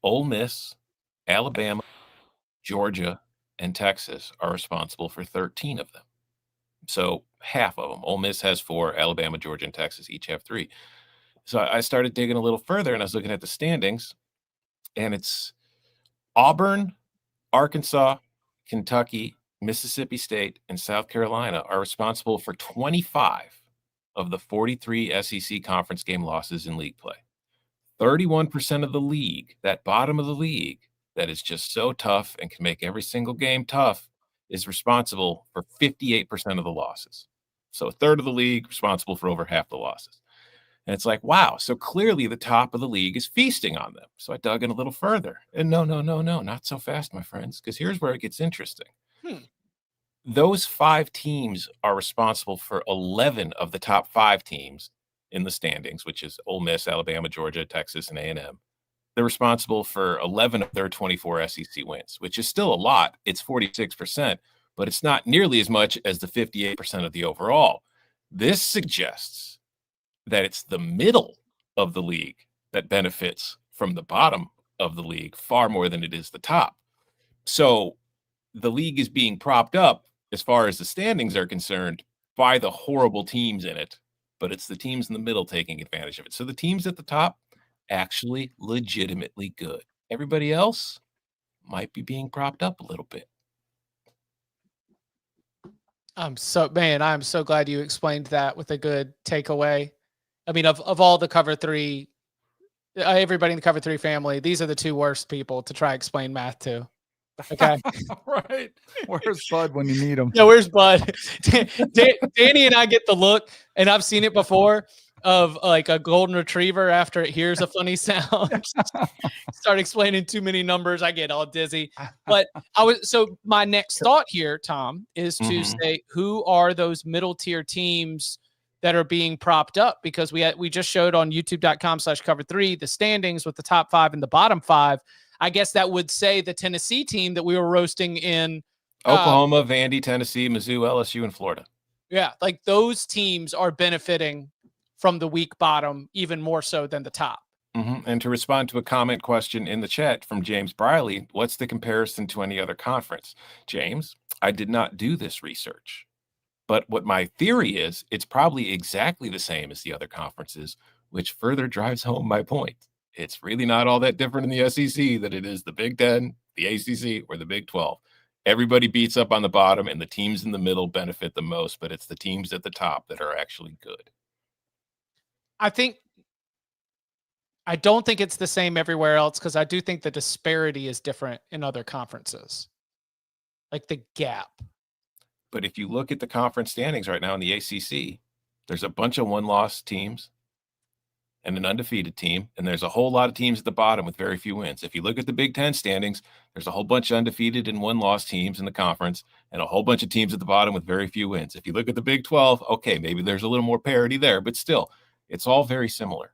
Ole Miss, Alabama, Georgia, and Texas are responsible for 13 of them. So half of them. Ole Miss has 4, Alabama, Georgia, and Texas each have 3. So I started digging a little further, and I was looking at the standings, and it's Auburn, Arkansas, Kentucky, Mississippi State, and South Carolina are responsible for 25 of the 43 SEC conference game losses in league play. 31% of the league, that bottom of the league, that is just so tough and can make every single game tough, is responsible for 58% of the losses. So a third of the league responsible for over half the losses. And it's like, wow, so clearly the top of the league is feasting on them. So I dug in a little further. And no, not so fast, my friends, because here's where it gets interesting. Those 5 teams are responsible for 11 of the top 5 teams in the standings, which is Ole Miss, Alabama, Georgia, Texas, and A&M. They're responsible for 11 of their 24 SEC wins, which is still a lot. It's 46%, but it's not nearly as much as the 58% of the overall. This suggests that it's the middle of the league that benefits from the bottom of the league far more than it is the top. So the league is being propped up, as far as the standings are concerned, by the horrible teams in it, but it's the teams in the middle taking advantage of it. So the teams at the top, actually legitimately good. Everybody else might be being propped up a little bit. I'm so glad you explained that with a good takeaway. I mean, of all the Cover 3, everybody in the Cover 3 family, these are the 2 worst people to try explain math to. Okay. Right. Where's Bud when you need him? Yeah, where's Bud? Danny and I get the look, and I've seen it before, of like a golden retriever after it hears a funny sound. Start explaining too many numbers, I get all dizzy. But so my next thought here, Tom, is to say, who are those middle tier teams that are being propped up? Because we just showed on youtube.com/cover3 the standings with the top 5 and the bottom 5. I guess that would say the Tennessee team that we were roasting in Oklahoma, Vandy, Tennessee, Mizzou, LSU, and Florida. Yeah, like those teams are benefiting from the weak bottom even more so than the top. And to respond to a comment question in the chat from James Briley, what's the comparison to any other conference? James, I did not do this research, but what my theory is, it's probably exactly the same as the other conferences, which further drives home my point. It's really not all that different in the SEC than it is the Big Ten, the ACC, or the Big 12. Everybody beats up on the bottom, and the teams in the middle benefit the most, but it's the teams at the top that are actually good. I don't think it's the same everywhere else, because I do think the disparity is different in other conferences, like the gap. But if you look at the conference standings right now in the ACC, there's a bunch of 1-loss teams and an undefeated team, and there's a whole lot of teams at the bottom with very few wins. If you look at the Big Ten standings, there's a whole bunch of undefeated and 1-loss teams in the conference, and a whole bunch of teams at the bottom with very few wins. If you look at the Big 12, okay, maybe there's a little more parity there, but still, it's all very similar.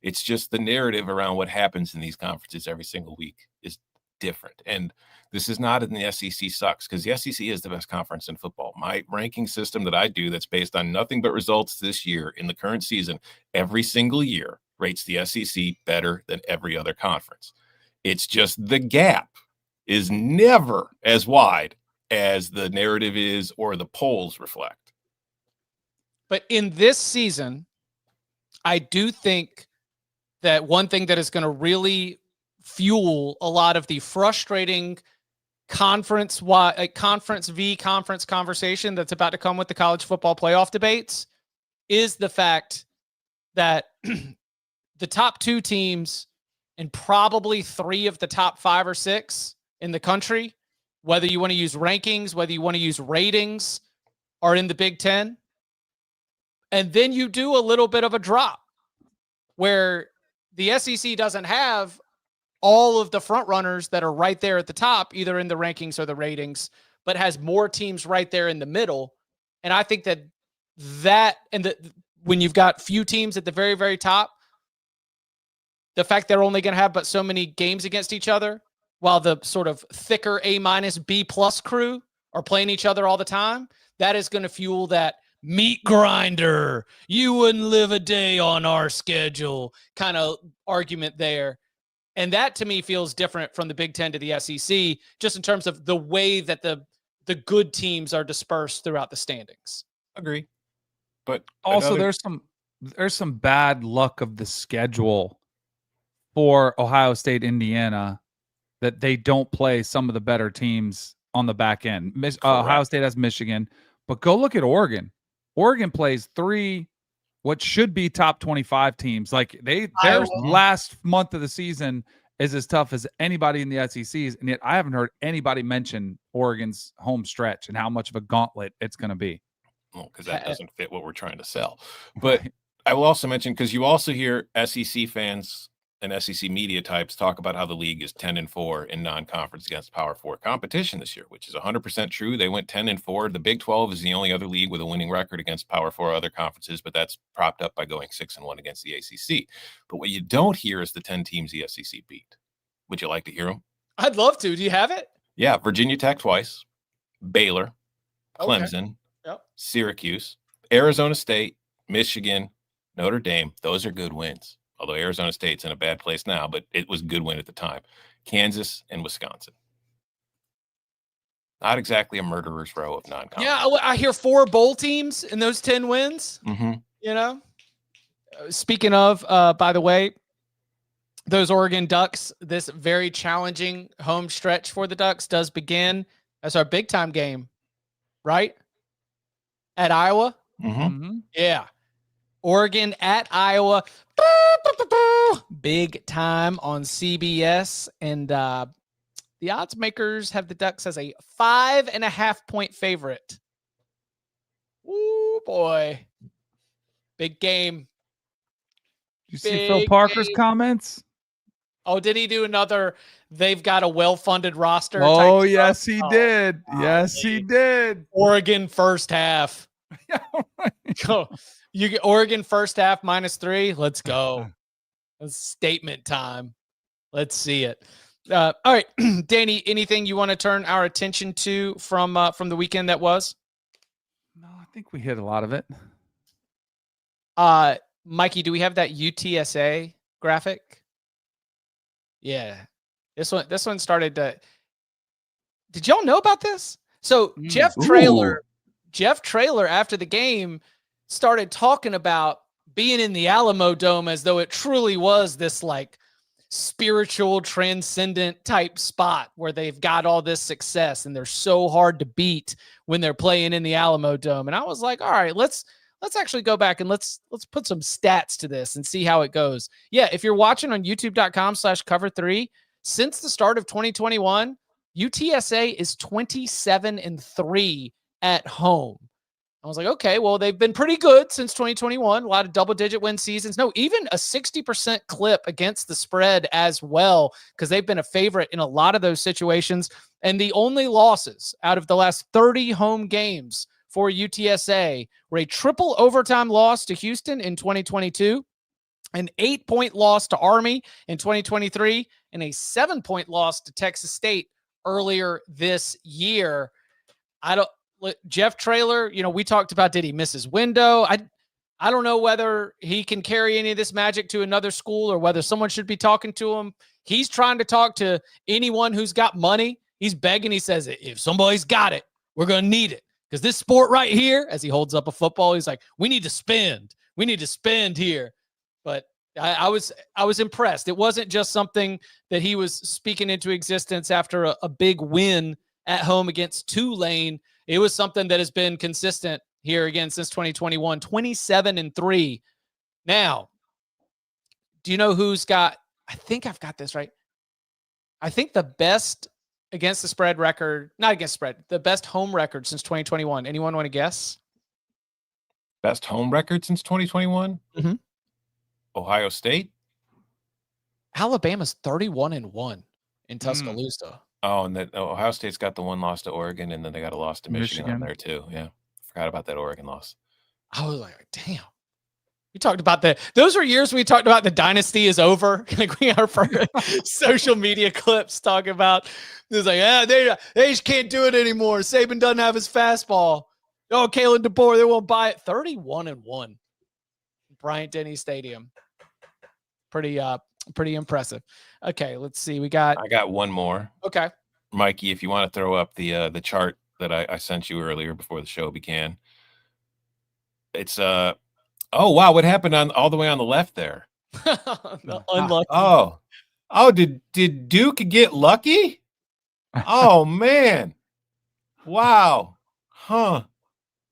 It's just the narrative around what happens in these conferences every single week is different. And this is not in the SEC sucks, because the SEC is the best conference in football. My ranking system that I do that's based on nothing but results this year in the current season, every single year rates the SEC better than every other conference. It's just the gap is never as wide as the narrative is or the polls reflect. But in this season, I do think that one thing that is going to really fuel a lot of the frustrating conference v conference conversation that's about to come with the college football playoff debates is the fact that the top 2 teams and probably 3 of the top 5 or 6 in the country, whether you want to use rankings, whether you want to use ratings, are in the Big Ten. And then you do a little bit of a drop where the SEC doesn't have all of the front runners that are right there at the top, either in the rankings or the ratings, but has more teams right there in the middle. And I think that that and when you've got few teams at the very, very top, the fact they're only going to have but so many games against each other, while the sort of thicker A-, B+ crew are playing each other all the time, that is going to fuel that meat grinder. You wouldn't live a day on our schedule kind of argument there. And that to me feels different from the Big Ten to the SEC, just in terms of the way that the good teams are dispersed throughout the standings. Agree. But also there's some bad luck of the schedule for Ohio State, Indiana, that they don't play some of the better teams on the back end. Ohio State has Michigan, but go look at Oregon. Oregon plays 3 what should be top 25 teams. Like their last month of the season is as tough as anybody in the SEC's, and yet I haven't heard anybody mention Oregon's home stretch and how much of a gauntlet it's going to be. Well, because that doesn't fit what we're trying to sell. But I will also mention, because you also hear SEC fans and SEC media types talk about how the league is 10-4 in non-conference against Power 4 competition this year, which is 100% true. They went 10-4. The Big 12 is the only other league with a winning record against Power 4 other conferences, but that's propped up by going 6-1 against the ACC. But what you don't hear is the 10 teams the SEC beat. Would you like to hear them? I'd love to. Do you have it? Yeah, Virginia Tech twice, Baylor, Clemson, Syracuse, Arizona State, Michigan, Notre Dame. Those are good wins. Although Arizona State's in a bad place now, but it was a good win at the time. Kansas and Wisconsin. Not exactly a murderer's row of non-conference. Yeah, I hear 4 bowl teams in those 10 wins. Mm-hmm. You know? Speaking of, by the way, those Oregon Ducks, this very challenging home stretch for the Ducks does begin as our big-time game, right? At Iowa? Mm-hmm. Yeah. Oregon at Iowa. Big time on CBS. And the odds makers have the Ducks as a 5.5-point favorite. Ooh, boy. Big game. Did you see Phil Parker's comments? Oh, did he do another, they've got a well-funded roster? Oh, yes, he did. Yes, he did. Oregon first half. Go. You get Oregon first half -3. Let's go. It's statement time. Let's see it. All right, Danny, anything you want to turn our attention to from the weekend that was? No, I think we hit a lot of it. Mikey, do we have that UTSA graphic? Yeah. This one started to. Did y'all know about this? So Jeff Traylor after the game started talking about being in the Alamo Dome as though it truly was this like spiritual, transcendent type spot where they've got all this success and they're so hard to beat when they're playing in the Alamo Dome. And I was like, all right, let's actually go back and let's put some stats to this and see how it goes. Yeah, if you're watching on youtube.com/cover3, since the start of 2021, UTSA is 27-3 at home. I was like, okay, well, they've been pretty good since 2021. A lot of double-digit win seasons. No, even a 60% clip against the spread as well, because they've been a favorite in a lot of those situations. And the only losses out of the last 30 home games for UTSA were a triple overtime loss to Houston in 2022, an 8-point loss to Army in 2023, and a 7-point loss to Texas State earlier this year. Jeff Traylor, we talked about, did he miss his window? I don't know whether he can carry any of this magic to another school or whether someone should be talking to him. He's trying to talk to anyone who's got money. He's begging. He says, if somebody's got it, we're going to need it. Because this sport right here, as he holds up a football, he's like, we need to spend. We need to spend here. But I was impressed. It wasn't just something that he was speaking into existence after a big win at home against Tulane. It was something that has been consistent here again since 2021, 27-3. Now, do you know who's got, I think I've got this right. I think the best against the spread record, not against spread, the best home record since 2021. Anyone want to guess? Best home record since 2021? Mm-hmm. Ohio State? Alabama's 31-1 in Tuscaloosa. Oh, and Ohio State's got the one loss to Oregon, and then they got a loss to Michigan on there too. Yeah, forgot about that Oregon loss. I was like, damn. We talked about those were years we talked about the dynasty is over. Like we are for social media clips talking about it was like, yeah, they just can't do it anymore. Saban doesn't have his fastball. Oh, Kalen DeBoer, they won't buy it. 31-1. Bryant Denny Stadium. Pretty impressive. Okay, let's see. I got one more. Okay. Mikey, if you want to throw up the chart that I sent you earlier before the show began. It's oh wow, what happened on all the way on the left there? Unlucky. Oh, did Duke get lucky? Oh man. Wow. Huh.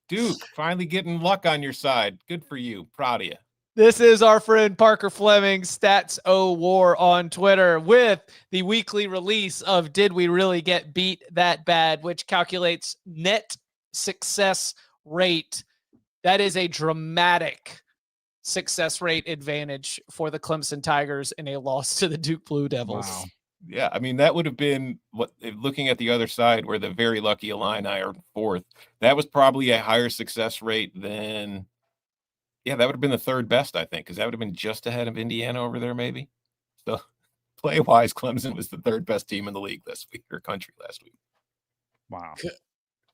Duke finally getting luck on your side. Good for you. Proud of you. This is our friend Parker Fleming, Stats O War on Twitter, with the weekly release of Did We Really Get Beat That Bad, which calculates net success rate. That is a dramatic success rate advantage for the Clemson Tigers in a loss to the Duke Blue Devils. Wow. Yeah, I mean, that would have been what, looking at the other side where the very lucky Illini are fourth, that was probably a higher success rate than, yeah, that would have been the third best, I think, because that would have been just ahead of Indiana over there, maybe. So play-wise, Clemson was the third best team in the league this week, or country last week. Wow.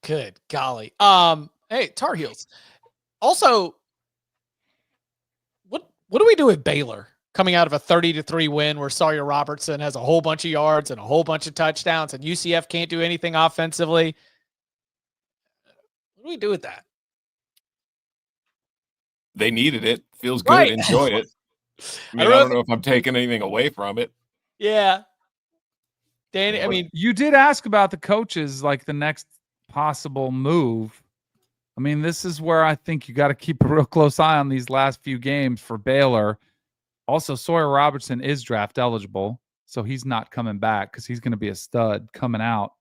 Good golly. Hey, Tar Heels. Also, what do we do with Baylor coming out of a 30-3 win where Sawyer Robertson has a whole bunch of yards and a whole bunch of touchdowns and UCF can't do anything offensively? What do we do with that? They needed it. Feels good. Right. Enjoy it. I mean, I don't know if I'm taking anything away from it. Yeah. Danny, I mean, you did ask about the coaches, like the next possible move. I mean, this is where I think you got to keep a real close eye on these last few games for Baylor. Also, Sawyer Robertson is draft eligible, so he's not coming back because he's going to be a stud coming out.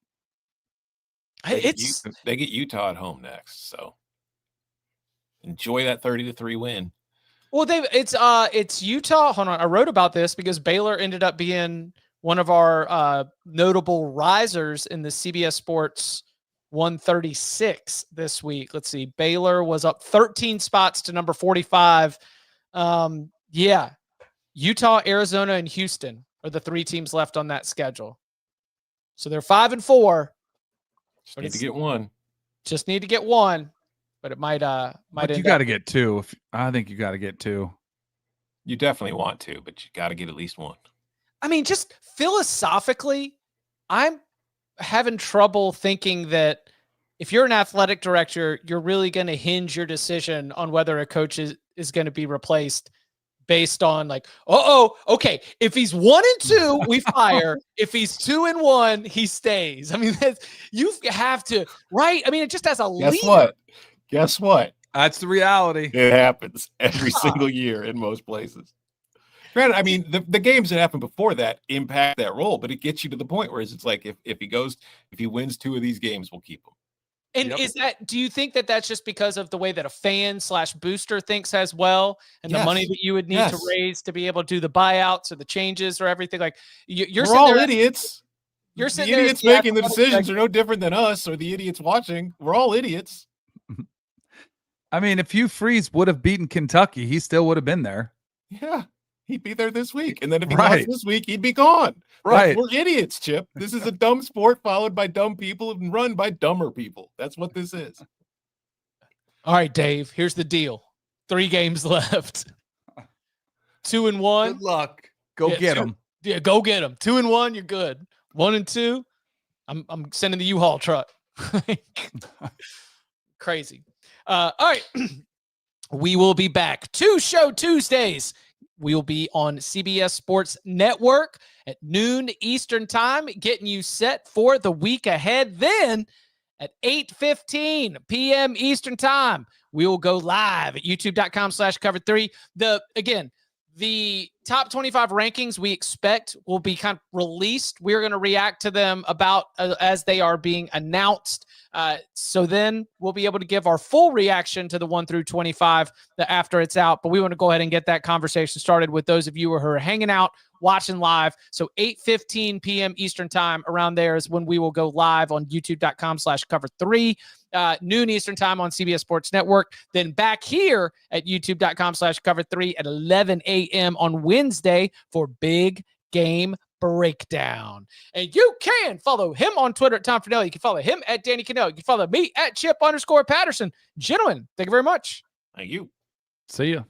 They get Utah at home next, so enjoy that 30-3 win. Well, it's Utah. Hold on, I wrote about this because Baylor ended up being one of our notable risers in the CBS Sports 136 this week. Let's see. Baylor was up 13 spots to number 45. Yeah. Utah, Arizona, and Houston are the three teams left on that schedule. So they're 5-4. Just need to get one. Just need to get one, but it might But you got to get two. I think you got to get two. You definitely want to, but you got to get at least one. I mean, just philosophically, I'm having trouble thinking that if you're an athletic director, you're really going to hinge your decision on whether a coach is going to be replaced based on like, okay, if he's 1-2, we fire. If he's 2-1, he stays. I mean, you have to, right? I mean, it just as a leader. Guess what? That's the reality. It happens every single year in most places. Granted, I mean, the games that happened before that impact that role, but it gets you to the point where it's like if he wins two of these games, we'll keep him. And do you think that that's just because of the way that a fan/booster thinks as well, and the money that you would need to raise to be able to do the buyouts or the changes or everything? Like we're all idiots. You're the idiots making the decisions are no different than us or the idiots watching. We're all idiots. I mean, if Hugh Freeze would have beaten Kentucky, he still would have been there. Yeah. He'd be there this week. And then if he lost this week, he'd be gone. Right. We're idiots, Chip. This is a dumb sport followed by dumb people and run by dumber people. That's what this is. All right, Dave, here's the deal. 3 games left. 2-1. Good luck. Go get them. Yeah, go get them. 2-1, you're good. 1-2, I'm sending the U-Haul truck. Crazy. All right. We will be back. 2 show Tuesdays. We will be on CBS Sports Network at noon Eastern time, getting you set for the week ahead. Then at 8:15 p.m. Eastern time, we will go live at youtube.com/cover3. The top 25 rankings we expect will be kind of released. We're going to react to them about as they are being announced. So then we'll be able to give our full reaction to the 1 through 25 after it's out. But we want to go ahead and get that conversation started with those of you who are hanging out, watching live. So 8:15 p.m. Eastern time, around there is when we will go live on youtube.com/cover3. noon Eastern time on CBS Sports Network. Then back here at youtube.com/cover3 at 11 a.m. on Wednesday for Big Game Breakdown. And you can follow him on Twitter at Tom Fernell. You can follow him at Danny Cannell. You can follow me at Chip_Patterson. Gentlemen, thank you very much. Thank you. See ya.